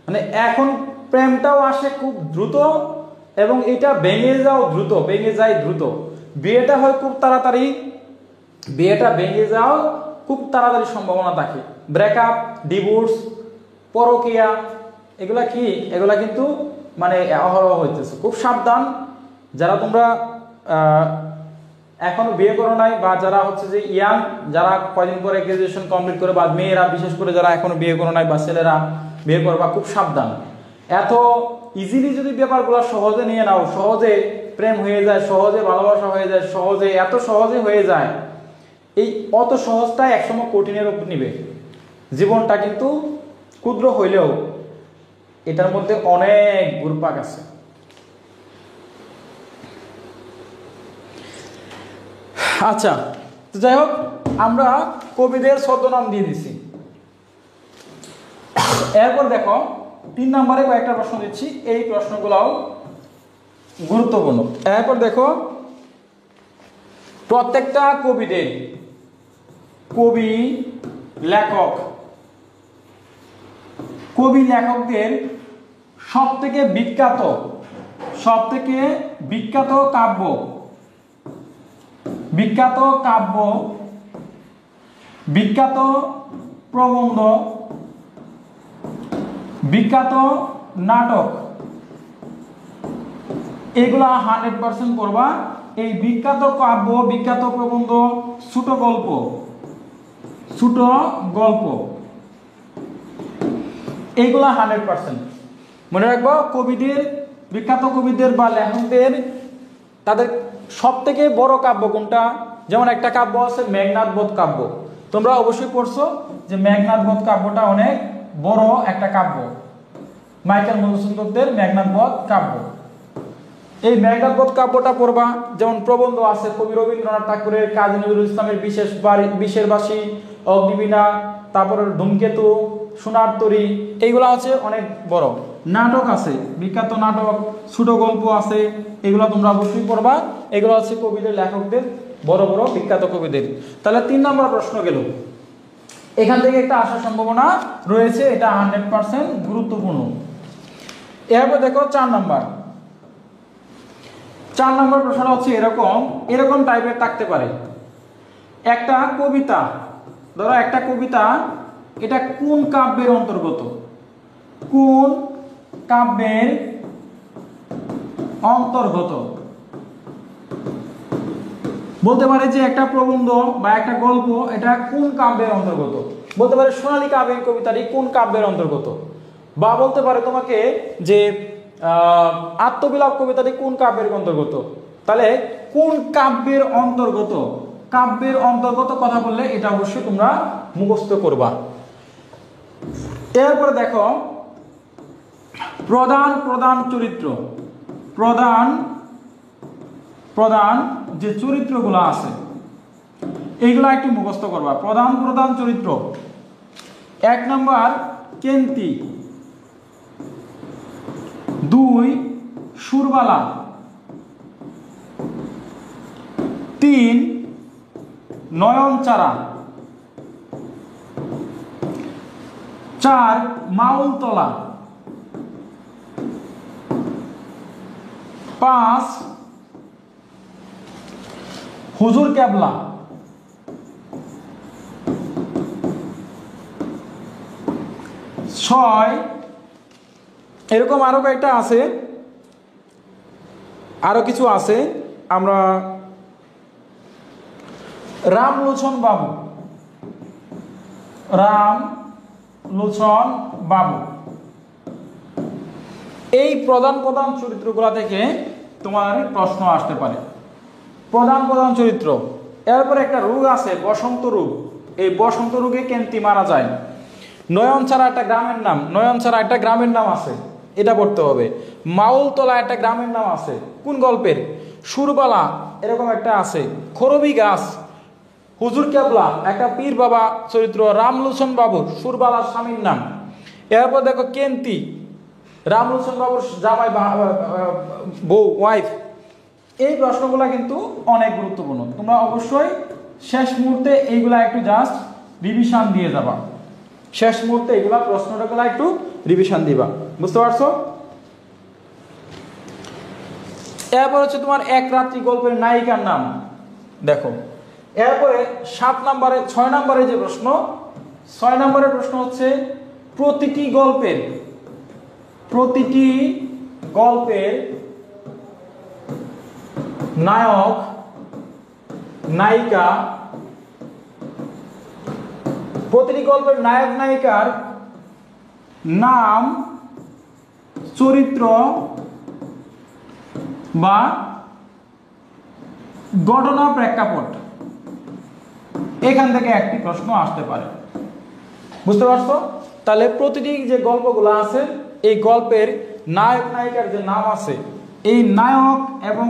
S1: মানে এখন প্রেমটাও আসে খুব দ্রুত এবং এটা ভেঙে যায় দ্রুত বিয়েটা হয় খুব তাড়াতাড়ি ভেঙে যাও খুব তাড়াতাড়ি সম্ভাবনা থাকে ব্রেকআপ ডিভোর্স পরকীয়া এগুলা কিন্তু মানে অহরহ হইতেছে খুব সাবধান যারা তোমরা এখনো বিয়ে করো নাই বা যারা হচ্ছে যে ইয়াং যারা কয়দিন পরে গ্রাজুয়েশন কমপ্লিট করে বা মেয়েরা বিশেষ করে যারা এখনো বিয়ে করো নাই বা ছেলেরা বিয়ে করবা খুব সাবধান এত ইজিলি যদি ব্যাপারগুলো সহজে নিয়ে নাও সহজে প্রেম হয়ে যায় সহজে ভালোবাসা হয়ে যায় সহজে এত সহজে হয়ে যায় এই অত সহজটাই একসময় কঠিনের রূপ নিবে জীবনটা কিন্তু ক্ষুদ্র হইলেও এটার মধ্যে অনেক ঘুরপাক আছে আচ্ছা যাই হোক আমরা কবিদের ছদ্মনাম দিয়ে দিছি এরপর দেখো 3 নম্বরে কয়েকটা প্রশ্ন দিচ্ছি এই প্রশ্নগুলোও গুরুত্বপূর্ণ এরপর দেখো প্রত্যেকটা কবি লেখক, কবি লেখকদের সবথেকে বিখ্যাত কাব্য, বিখ্যাত প্রবন্ধ, বিখ্যাত নাটক, এগুলা 100% করবা। এই বিখ্যাত কাব্য, বিখ্যাত প্রবন্ধ, ছোট গল্প এইগুলা 100% মনে রাখবো। বিখ্যাত কবিদের বা লেখকদের তাদের সব থেকে বড় কাব্য কোনটা? যেমন একটা কাব্য আছে মেঘনাদ বধ কাব্য, তোমরা অবশ্যই পড়ছো যে মেঘনাদ বধ কাব্যটা অনেক বড় একটা কাব্য, মাইকেল মধুসূদনের মেঘনাদ বধ কাব্য। এই মেঘনাদ বধ কাব্যটা পড়বা। যেমন প্রবন্ধ আছে কবি রবীন্দ্রনাথ ঠাকুরের, কাজী নজরুল ইসলামের বিশের বাসী, অগ্নিবীণা, তারপরে ধূমকেতু, সোনার তরী, এইগুলা হচ্ছে অনেক বড়। নাটক আছে, বিখ্যাত নাটক, ছোট গল্প আছে, এগুলো তোমরা অবশ্যই পড়বা। এগুলো হচ্ছে কবিদের লেখকদের বড় বড় বিখ্যাত কবিদের। তাহলে 3 নম্বর প্রশ্ন গেল। এখান থেকে একটা আসার সম্ভাবনা রয়েছে, এটা 100% গুরুত্বপূর্ণ। এরপর দেখো 4 নম্বর প্রশ্ন হচ্ছে এরকম টাইপের থাকতে পারে। একটা কবিতা, ধরো একটা কবিতা, এটা কোন কাব্যের অন্তর্গত? কোন কাব্যের অন্তর্গত? বলতে পারে যে একটা প্রবন্ধ বা একটা গল্প এটা কোন কাব্যের অন্তর্গত, বলতে পারে সোনালী কাব্যের কবিতাটি কোন কাব্যের অন্তর্গত, বা বলতে পারে তোমাকে যে আত্মবিলাপ কবিতাটি কোন কাব্যের অন্তর্গত। তাহলে কোন কাব্যের অন্তর্গত কথা বললে এটা অবশ্যই তোমরা মুখস্থ করবা। এরপরে দেখো প্রধান চরিত্র, প্রধান যে চরিত্রগুলো আছে এইগুলা একটু মুখস্থ করবা। প্রধান চরিত্র, 1 নম্বর কেন্তি, 2 সুরবালা, 3 নয়নচারা, 4 মাউলতলা, 5 হুজুর কেবলা, 6 এরকম আরো কয়েকটা আছে, আরো কিছু আছে। আমরা রামলোচন বাবু, এই প্রধান চরিত্রগুলো থেকে তোমার প্রশ্ন আসতে পারে। প্রধান চরিত্র। এরপর একটা রোগ আছে বসন্ত রোগ, এই বসন্ত রোগে কেন্তি মারা যায়। নয়নছাড়া একটা গ্রামের নাম আছে, এটা পড়তে হবে। মাউলতলা একটা গ্রামের নাম আছে, কোন গল্পের? সুরবালা এরকম একটা আছে। খরবি গাছ, হুজুর কেবলা একটা পীর বাবা চরিত্র, রামলোচন বাবু সুরবালার স্বামীর নাম। এরপর দেখো কেন্তি, রামলোচন বাবুর জামাই বউ, ওয়াইফ। এই প্রশ্নগুলো কিন্তু অনেক গুরুত্বপূর্ণ, তোমরা অবশ্যই শেষ মুহূর্তে এইগুলা একটু জাস্ট রিভিশন দিয়ে যাবা। শেষ মুহূর্তে এইগুলা প্রশ্নগুলো একটু রিভিশন দিবা, বুঝতে পারছো? এরপর হচ্ছে তোমার এক রাত্রি গল্পের নায়িকার নাম দেখো। এরপরে 6 নম্বরে যে প্রশ্ন, 6 নম্বরের প্রশ্ন হচ্ছে প্রতিটি গল্পের নায়ক নায়িকা, প্রতিটি গল্পের নায়ক নায়িকার নাম, চরিত্র বা ঘটনা প্রেক্ষাপট, এখান থেকে একটি প্রশ্ন আসতে পারে, বুঝতে পারছো? তাহলে প্রতিটি যে গল্পগুলো আছে এই গল্পের নায়ক নায়িকার যে নাম আছে, এই নায়ক এবং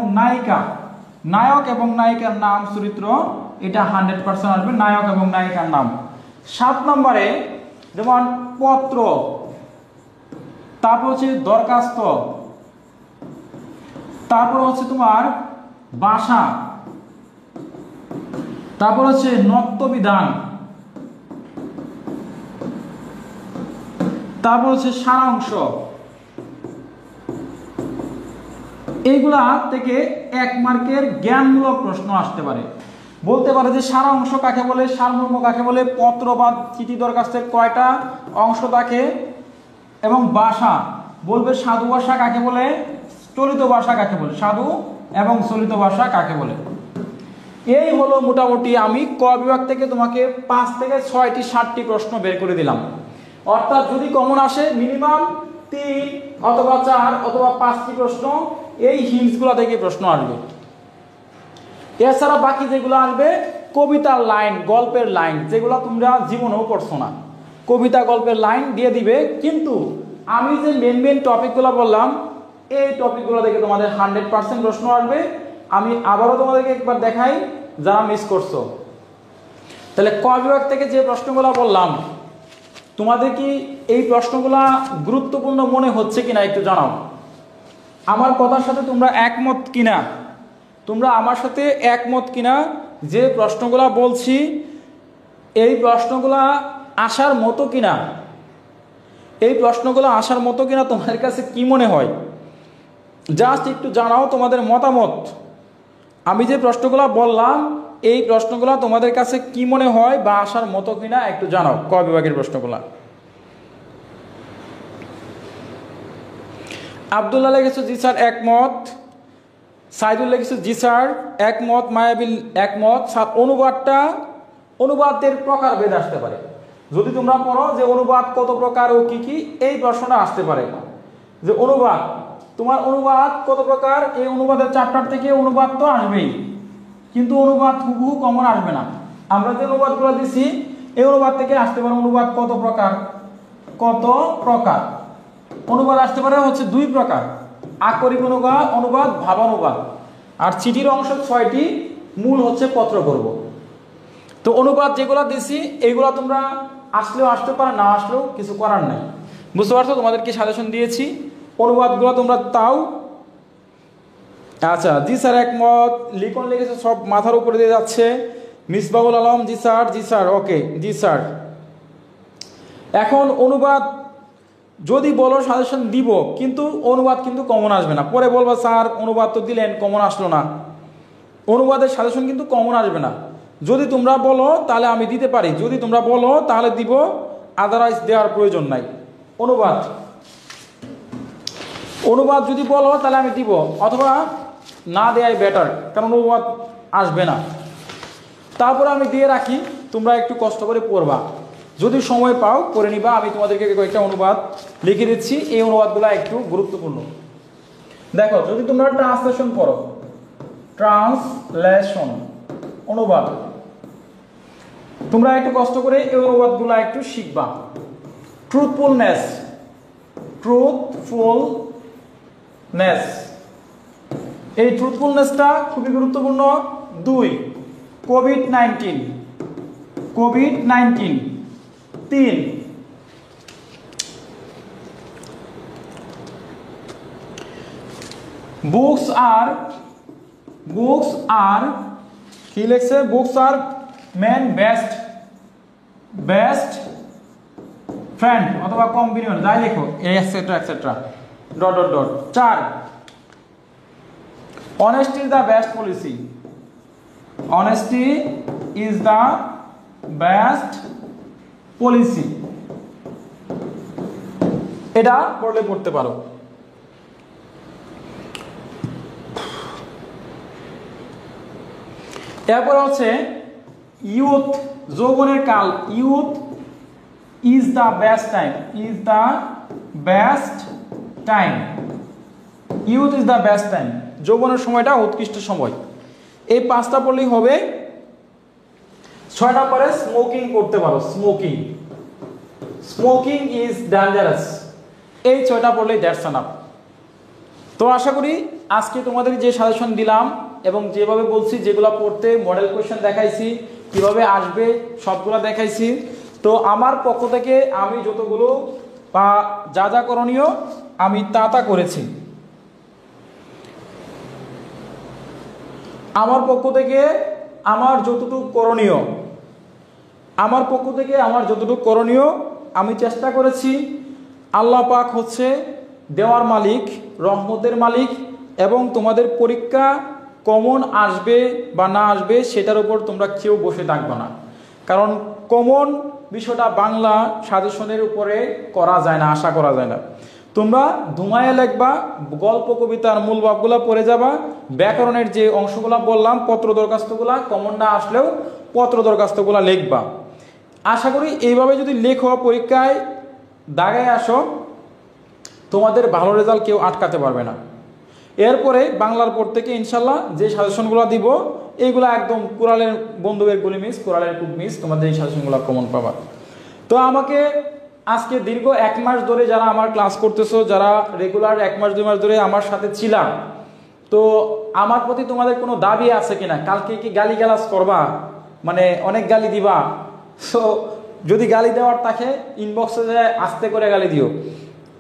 S1: নায়িকার নাম, চরিত্র, এটা 100% আসবে, নায়ক এবং নায়িকার নাম। 7 নম্বরে যেমন পত্র, তারপর হচ্ছে দরখাস্ত, তারপর হচ্ছে তোমার ভাষা, তারপর হচ্ছে নত্যবিধান, তারপর হচ্ছে সারাংশ, এইগুলা থেকে 1 মার্কের জ্ঞানমূলক প্রশ্ন আসতে পারে। বলতে পারে যে সারাংশ কাকে বলে, সারমর্ম কাকে বলে, পত্র বা চিঠি দরখাস্তের কয়টা অংশ থাকে, এবং ভাষা বলবে সাধু ভাষা কাকে বলে, চলিত ভাষা কাকে বলে, সাধু এবং চলিত ভাষা কাকে বলে। এই হলো মোটামুটি আমি ক বিভাগ থেকে তোমাকে 5 থেকে 6টি 7টি প্রশ্ন বের করে দিলাম। অর্থাৎ যদি কমন আসে মিনিমাম 3 অথবা 4 অথবা 5টি প্রশ্ন এই হিন্টসগুলো থেকে প্রশ্ন আসবে। এছাড়া বাকি যেগুলো আসবে কবিতার লাইন, গল্পের লাইন, যেগুলো তোমরা জীবনেও পড়ছো না, কবিতা গল্পের লাইন দিয়ে দিবে। কিন্তু আমি যে মেন টপিকগুলো বললাম এই টপিকগুলো থেকে তোমাদের 100% প্রশ্ন আসবে। আমি আবারও তোমাদেরকে একবার দেখাই যারা মিস করছো। তাহলে ক বিভাগ থেকে যে প্রশ্নগুলো বললাম তোমাদের কি এই প্রশ্নগুলো গুরুত্বপূর্ণ মনে হচ্ছে কিনা একটু জানাও। আমার কথার সাথে তোমরা একমত কিনা, তোমরা আমার সাথে একমত কিনা যে প্রশ্নগুলো বলছি এই প্রশ্নগুলো আসার মতো কিনা, এই প্রশ্নগুলো আসার মতো কিনা তোমাদের কাছে কি মনে হয় জাস্ট একটু জানাও তোমাদের মতামত। আমি যে প্রশ্নগুলো বললাম এই প্রশ্নগুলো তোমাদের কাছে কি মনে হয় বা আসার মতো কিনা একটু জানাও ক বিভাগের প্রশ্নগুলো। আব্দুল্লাহ লিখেছে জি স্যার একমত, সাইদুল লিখেছে জি স্যার একমত, মায়াবিল একমত। অনুবাদের প্রকারভেদ আসতে পারে। যদি তোমরা পড়ো যে অনুবাদ কত প্রকার ও কি কি, এই প্রশ্নটা আসতে পারে যে অনুবাদ, তোমার অনুবাদ কত প্রকার, এই অনুবাদের চ্যাপ্টার থেকে অনুবাদ তো আসবেই, কিন্তু অনুবাদ হুবহু কমন আসবে না। আমরা যে অনুবাদগুলো দিছি এই অনুবাদ থেকে আসতে পারে অনুবাদ কত প্রকার, কত প্রকার। অনুবাদ আসতে পারে হচ্ছে 2 প্রকার, আকরিক অনুবাদ, ভাবানুবাদ। আর চিঠির অংশ 6টি, মূল হচ্ছে পত্র করব। তো অনুবাদ যেগুলো দিছি এইগুলো তোমরা আসলেও আসতে পারে, না আসলেও কিছু করার নাই। বুঝতে পারছো? তোমাদেরকে সাজেশন দিয়েছি, অনুবাদগুলো তোমরা তাও। আচ্ছা জি স্যার একমত, লিখন লিখেছে সব মাথার উপরে দিয়ে যাচ্ছে। মিসবাহুল আলম জি স্যার, জি স্যার, ওকে জি স্যার। এখন অনুবাদ যদি বলো সাজেশন দিব, কিন্তু অনুবাদ কিন্তু কমন আসবে না। পরে বলবা স্যার অনুবাদ তো দিলেন কমন আসলো না, অনুবাদের সাজেশন কিন্তু কমন আসবে না। যদি তোমরা বলো তাহলে আমি দিতে পারি, যদি তোমরা বলো তাহলে দিব, আদারওয়াইজ দেওয়ার প্রয়োজন নাই। অনুবাদ যদি বলো তাহলে আমি দিব, অথবা না দেয়াই বেটার, কারণ অনুবাদ আসবে না। তারপরে আমি দিয়ে রাখি, তোমরা একটু কষ্ট করে পড়বা, যদি সময় পাও করে নিবা। আমি তোমাদেরকে কয়েকটা অনুবাদ লিখে দিচ্ছি, এই অনুবাদগুলো একটু গুরুত্বপূর্ণ। দেখো যদি তোমরা ট্রান্সলেশন পড়ো, ট্রান্সলেশন অনুবাদ, তোমরা একটু কষ্ট করে এই অনুবাদগুলো একটু শিখবা। ট্রুথফুলনেস, ট্রুথফুলনেস, এই ট্রুথফুলনেসটা খুবই গুরুত্বপূর্ণ। 2 কোভিড-19, কোভিড-19। 3 বুকস আর কি লিখছে, books are man best friend অথবা কম্বিনিয়ন, যাই লেখো etcetera etcetera dot dot dot. 4 honesty is the best policy, honesty is the best policy, এটা পড়লে পড়তে পারো। এরপর হচ্ছে ইউথ, যৌবনের কাল, youth is the best time, is the best time, youth is the best time, যৌবনের সময়টা উৎকৃষ্ট সময়। এই 5টা পড়লেই হবে। 6টা পরে স্মোকিং করতে পারো, স্মোকিং, স্মোকিং ইজ ডেঞ্জারাস, এই 6টা পড়লেই দ্যাটস এনাফ। তো আশা করি আজকে তোমাদের যে সাজেশন দিলাম এবং যেভাবে বলছি, যেগুলো পড়তে মডেল কোয়েশ্চেন দেখাইছি, কিভাবে আসবে সবগুলো দেখাইছি। তো আমার পক্ষ থেকে আমি যতগুলো বা যা যা করণীয় আমি তা করেছি। আমার পক্ষ থেকে আমার যতটুকু করণীয় আমি চেষ্টা করেছি আল্লাহ পাক হচ্ছে দেওয়ার মালিক, রহমতের মালিক, এবং তোমাদের পরীক্ষা কমন আসবে বা না আসবে সেটার উপর তোমরা কেউ বসে থাকবে না। কারণ কমন বিষয়টা বাংলা সাজেশনের উপরে করা যায় না, আশা করা যায় না। তোমরা ধুমায়ে লিখবা, গল্প কবিতার মূল ভাবগুলো পড়ে যাবা, ব্যাকরণের যে অংশগুলো বললাম পত্র দরখাস্তগুলা কমন না আসলেও পত্র দরখাস্তগুলা লিখবা। আশা করি এইভাবে যদি লেখো, পরীক্ষায় দাগায় আসো, তোমাদের ভালো রেজাল্ট কেউ আটকাতে পারবে না। এরপরে বাংলার পর থেকে ইনশাল্লাহ যে সাজেশনগুলো দিব এইগুলো একদম কোরআনের বন্ধুদের গুলি মিস, কোরআনের খুব মিস, তোমাদের এই সাজেশনগুলো কমন পাবা। তো আমাকে আজকে দীর্ঘ 1 মাস ধরে যারা আমার ক্লাস করতেছো, যারা রেগুলার 1 মাস 2 মাস ধরে আমার সাথে ছিলাম, তো আমার প্রতি তোমাদের কোনো দাবি আছে কিনা? কালকে কি গালিগালাজ করবা, মানে অনেক গালি দিবা? সো যদি গালি দেওয়ার থাকে ইনবক্সে যায় আস্তে করে গালি দিও,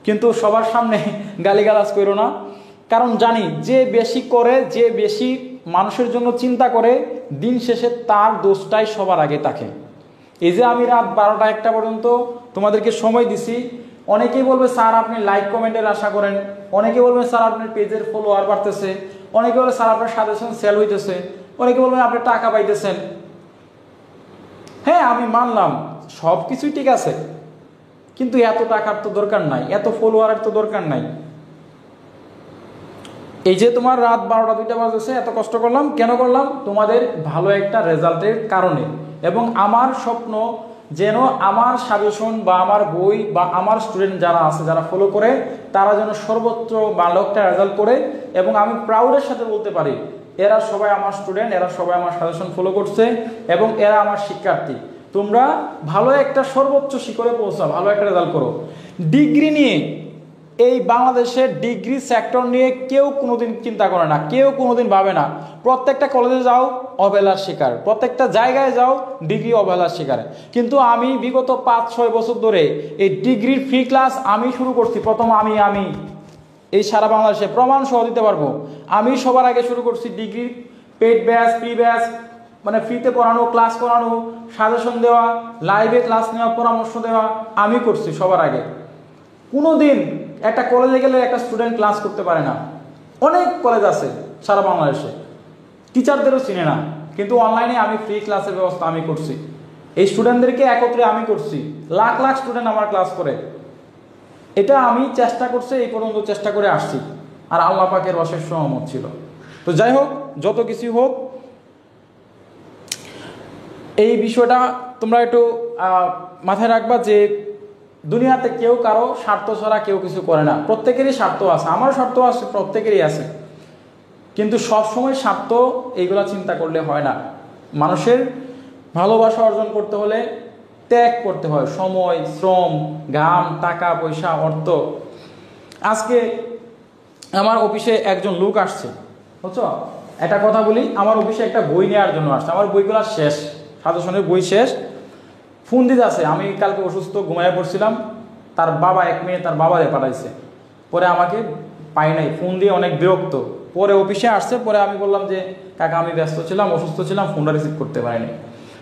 S1: কিন্তু সবার সামনে গালিগালাজ করো না। কারণ জানি যে বেশি করে, যে বেশি মানুষের জন্য চিন্তা করে, দিন শেষে তার দোষটাই সবার আগে থাকে। এই যে আমি রাত 12টা 1টা পর্যন্ত তোমাদেরকে সময় দিছি, অনেকেই বলবে স্যার আপনি লাইক কমেন্টের আশা করেন, অনেকে বলবেন স্যার আপনার পেজের ফলোয়ার বাড়তেছে, অনেকে বলবে স্যার আপনার সাজেশন সেল হইতেছে, অনেকে বলবেন আপনি টাকা পাইতেছেন। হ্যাঁ, আমি মানলাম সব কিছুই ঠিক আছে, কিন্তু এত টাকার তো দরকার নাই, এত ফলোয়ারের তো দরকার নাই। এই যে তোমার রাত 12টা 2টা বাজেছে, এত কষ্ট করলাম কেন করলাম? তোমাদের ভালো একটা রেজাল্টের কারণে। এবং আমার স্বপ্ন যেন আমার সাজেশন বা আমার বই বা আমার স্টুডেন্ট যারা আছে, যারা ফলো করে, তারা যেন সর্বোচ্চ ভালো একটা রেজাল্ট করে, এবং আমি প্রাউডের সাথে বলতে পারি এরা সবাই আমার স্টুডেন্ট, এরা সবাই আমার সাজেশন ফলো করছে, এবং এরা আমার শিক্ষার্থী। তোমরা ভালো একটা সর্বোচ্চ শিখরে পৌঁছাও, ভালো একটা রেজাল্ট করো। ডিগ্রি নিয়ে, এই বাংলাদেশের ডিগ্রি সেক্টর নিয়ে কেউ কোনোদিন চিন্তা করে না, কেউ কোনোদিন ভাবে না। প্রত্যেকটা কলেজে যাও অবহেলার শিকার, প্রত্যেকটা জায়গায় যাও ডিগ্রি অবহেলার শিকার। কিন্তু আমি বিগত 5-6 বছর ধরে এই ডিগ্রির ফ্রি ক্লাস আমি শুরু করছি। প্রথম আমি এই সারা বাংলাদেশে প্রমাণ সহ দিতে পারবো, আমি সবার আগে শুরু করছি ডিগ্রির পেড ব্যাচ, ফ্রি ব্যাচ, মানে ফ্রিতে পড়ানো, ক্লাস করানো, সাজেশন দেওয়া, লাইভে ক্লাস নেওয়া, পরামর্শ দেওয়া আমি করছি সবার আগে। কোনোদিন একটা কলেজে গেলে একটা স্টুডেন্ট ক্লাস করতে পারে না। অনেক কলেজ আছে সারা বাংলাদেশে, টিচারদেরও চিনে না, কিন্তু অনলাইনে আমি ফ্রি ক্লাসের ব্যবস্থা আমি করছি। এই স্টুডেন্টদেরকে একত্রে আমি করছি, লাখ লাখ স্টুডেন্ট আমার ক্লাস করে। এটা আমি চেষ্টা করছি, এই পর্যন্ত চেষ্টা করে আসছি, আর আল্লাহ পাকের অশেষ সহমত ছিল। তো যাই হোক, যত কিছু হোক, এই বিষয়টা তোমরা একটু মাথায় রাখবা যে দুনিয়াতে কেউ কারো স্বার্থ ছাড়া কেউ কিছু করে না। প্রত্যেকেরই স্বার্থ আছে, আমারও স্বার্থ আছে, প্রত্যেকেরই আছে, কিন্তু সবসময় স্বার্থ এইগুলা চিন্তা করলে হয় না। মানুষের ভালোবাসা অর্জন করতে হলে ত্যাগ করতে হয়, সময়, শ্রম, ঘাম, টাকা পয়সা, অর্থ। আজকে আমার অফিসে একজন লোক আসছে, বুঝছো, একটা কথা বলি, আমার অফিসে একটা বই নেওয়ার জন্য আসছে। আমার বইগুলো শেষ, সাজেশনের বই শেষ। ফোন দিতে আছে, আমি কালকে অসুস্থ ঘুমাইয়া পড়ছিলাম, তার বাবা, এক মেয়ে তার বাবারে পাঠাইছে, পরে আমাকে পাই নাই, ফোন দিয়ে অনেক বিরক্ত। পরে অফিসে আসছে, পরে আমি বললাম যে কাকা আমি ব্যস্ত ছিলাম, অসুস্থ ছিলাম, ফোনটা রিসিভ করতে পারিনি।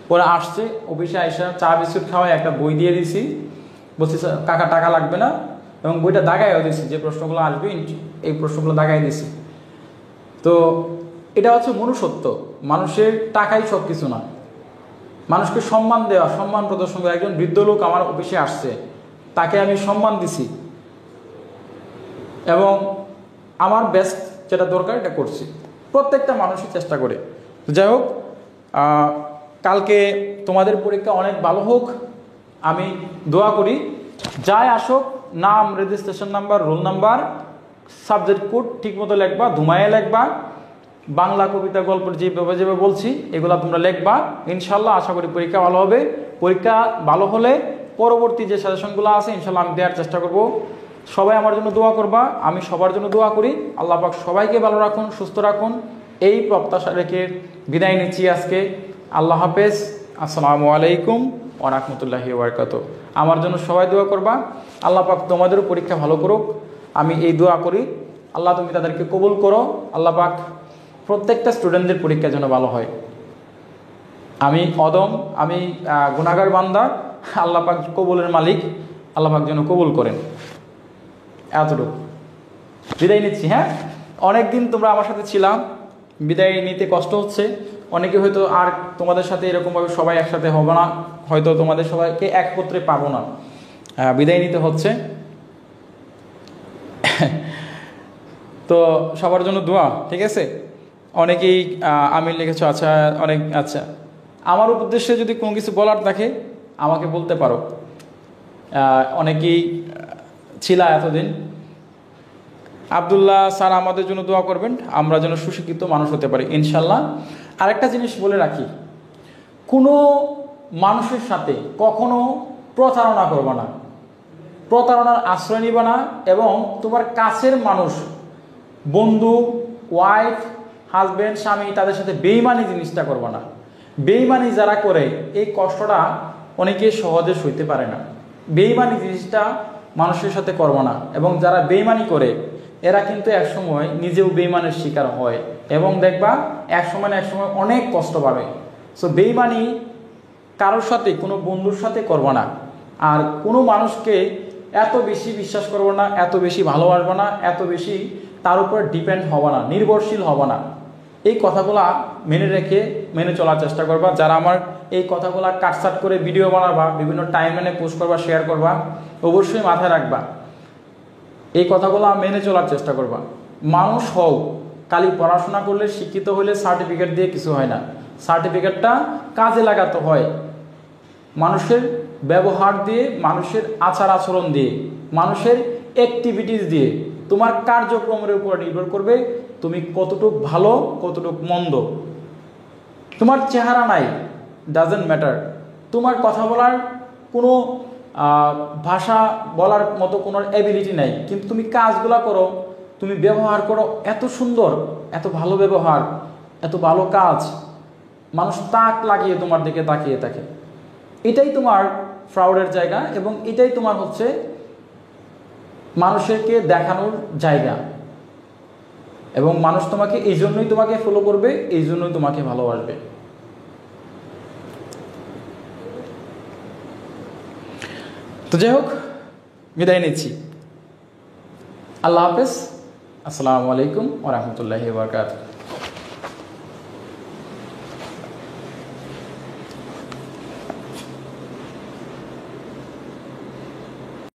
S1: পরে আসছে, অফিসে আইসা চা বিস্কুট খাওয়ায় একটা বই দিয়ে দিছি, বলছি কাকা টাকা লাগবে না, এবং বইটা দাগাইও দিছি, যে প্রশ্নগুলো আসবে এই প্রশ্নগুলো দাগাই দিছি। তো এটা হচ্ছে মনুষ্যত্ব, মানুষের টাকাই সব কিছু না, মানুষকে সম্মান দেওয়া, সম্মান প্রদর্শন করা। একজন বৃদ্ধ লোক আমার অফিসে আসছে, তাকে আমি সম্মান দিছি, এবং আমার বেস্ট যেটা দরকার এটা করছি। প্রত্যেকটা মানুষই চেষ্টা করে। যাই হোক, কালকে তোমাদের পরীক্ষা অনেক ভালো হোক, আমি দোয়া করি। যাই আসুক, নাম, registration number, roll number, subject code ঠিক মতো লিখবা, ধুমায়ে লিখবা, বাংলা কবিতা গল্প যেভাবে যেভাবে বলছি এগুলো তোমরা লিখবা। ইনশাল্লাহ আশা করি পরীক্ষা ভালো হবে। পরীক্ষা ভালো হলে পরবর্তী যে সাজেশনগুলো আছে ইনশাল্লাহ আমি দেওয়ার চেষ্টা করব। সবাই আমার জন্য দোয়া করবা, আমি সবার জন্য দোয়া করি। আল্লাহ পাক সবাইকে ভালো রাখুন, সুস্থ রাখুন, এই প্রত্যাশা রেখে বিদায় নিচ্ছি আজকে। আল্লাহ হাফেজ, আসসালামু আলাইকুম ওয়া রাহমাতুল্লাহি ওয়া বারাকাতুহু। আমার জন্য সবাই দোয়া করবা, আল্লাহ পাক তোমাদেরও পরীক্ষা ভালো করুক, আমি এই দোয়া করি। আল্লাহ তুমি তাদেরকে কবুল করো, আল্লাহ পাক প্রত্যেকটা স্টুডেন্টদের পরীক্ষা যেন ভালো হয়। আমি অদম, আমি গুনাহগার বান্দা, আল্লাহ পাক কবুলের মালিক, আল্লাহ পাক যেন কবুল করেন। এতটুকু, বিদায় নিচ্ছি। হ্যাঁ, অনেকদিন তোমরা আমার সাথে ছিলাম, বিদায় নিতে কষ্ট হচ্ছে। অনেকে হয়তো আর তোমাদের সাথে এরকমভাবে সবাই একসাথে হবে না, হয়তো তোমাদের সবাইকে একত্রে পাবো না, বিদায় নিতে হচ্ছে। তো সবার জন্য দোয়া, ঠিক আছে? অনেকেই আমির লিখেছো, আচ্ছা অনেক আচ্ছা। আমার উদ্দেশ্যে যদি কোনো কিছু বলার থাকে আমাকে বলতে পারো। অনেকেই ছিলা এতদিন। আব্দুল্লাহ স্যার আমাদের জন্য দোয়া করবেন, আমরা যেন সুশিক্ষিত মানুষ হতে পারি ইনশাল্লাহ। আরেকটা জিনিস বলে রাখি, কোনো মানুষের সাথে কখনো প্রতারণা করবে না, প্রতারণার আশ্রয় নিবে না, এবং তোমার কাছের মানুষ, বন্ধু, ওয়াইফ, হাজব্যান্ড, স্বামী, তাদের সাথে বেইমানি জিনিসটা করবে না। বেইমানি যারা করে এই কষ্টটা অনেকে সহজে সইতে পারে না। বেইমানি জিনিসটা মানুষের সাথে করবে না, এবং যারা বেইমানি করে এরা কিন্তু একসময় নিজেও বেইমানের শিকার হয়, এবং দেখবা একসময় না একসময় অনেক কষ্ট পাবে। সো বেইমানি কারোর সাথে, কোনো বন্ধুর সাথে করবে না। আর কোনো মানুষকে এত বেশি বিশ্বাস করবো না, এত বেশি ভালোবাসবো না, এত বেশি তার উপর ডিপেন্ড হবো না, নির্ভরশীল হবো না। এই কথাগুলা মেনে রেখে মেনে চলার চেষ্টা করবা। যারা আমার এই কথাগুলা কাটসাট করে ভিডিও বানাবা, বিভিন্ন টাইমলাইনে পোস্ট করবা, শেয়ার করবা, অবশ্যই মাথায় রাখবা এই কথাগুলো মেনে চলার চেষ্টা করবা। মানুষ হও, খালি পড়াশোনা করলে, শিক্ষিত হলে সার্টিফিকেট দিয়ে কিছু হয় না। সার্টিফিকেটটা কাজে লাগাতে হয় মানুষের ব্যবহার দিয়ে, মানুষের আচার আচরণ দিয়ে, মানুষের অ্যাক্টিভিটিস দিয়ে। তোমার কার্যক্রমের উপর নির্ভর করবে তুমি কতটুকু ভালো, কতটুকু মন্দ। তোমার চেহারা নাই, ডাজেন্ট ম্যাটার। তোমার কথা বলার কোনো ভাষা বলার মতো কোনো অ্যাবিলিটি নাই, কিন্তু তুমি কাজগুলো করো, তুমি ব্যবহার করো এত সুন্দর, এত ভালো ব্যবহার, এত ভালো কাজ, মানুষ তাক লাগিয়ে তোমার দিকে তাকিয়ে থাকে। এটাই তোমার প্রাউডের জায়গা, এবং এটাই তোমার হচ্ছে মানুষকে দেখানোর জায়গা। এবং মানুষ তোমাকে এই জন্যই তোমাকে ফলো করবে, এই জন্যই তোমাকে ভালোবাসবে। তো যাই হোক, বিদায় নিচ্ছি। আল্লাহ হাফেজ। আসসালামু আলাইকুম ওয়া রাহমাতুল্লাহি ওয়া বারাকাতুহু।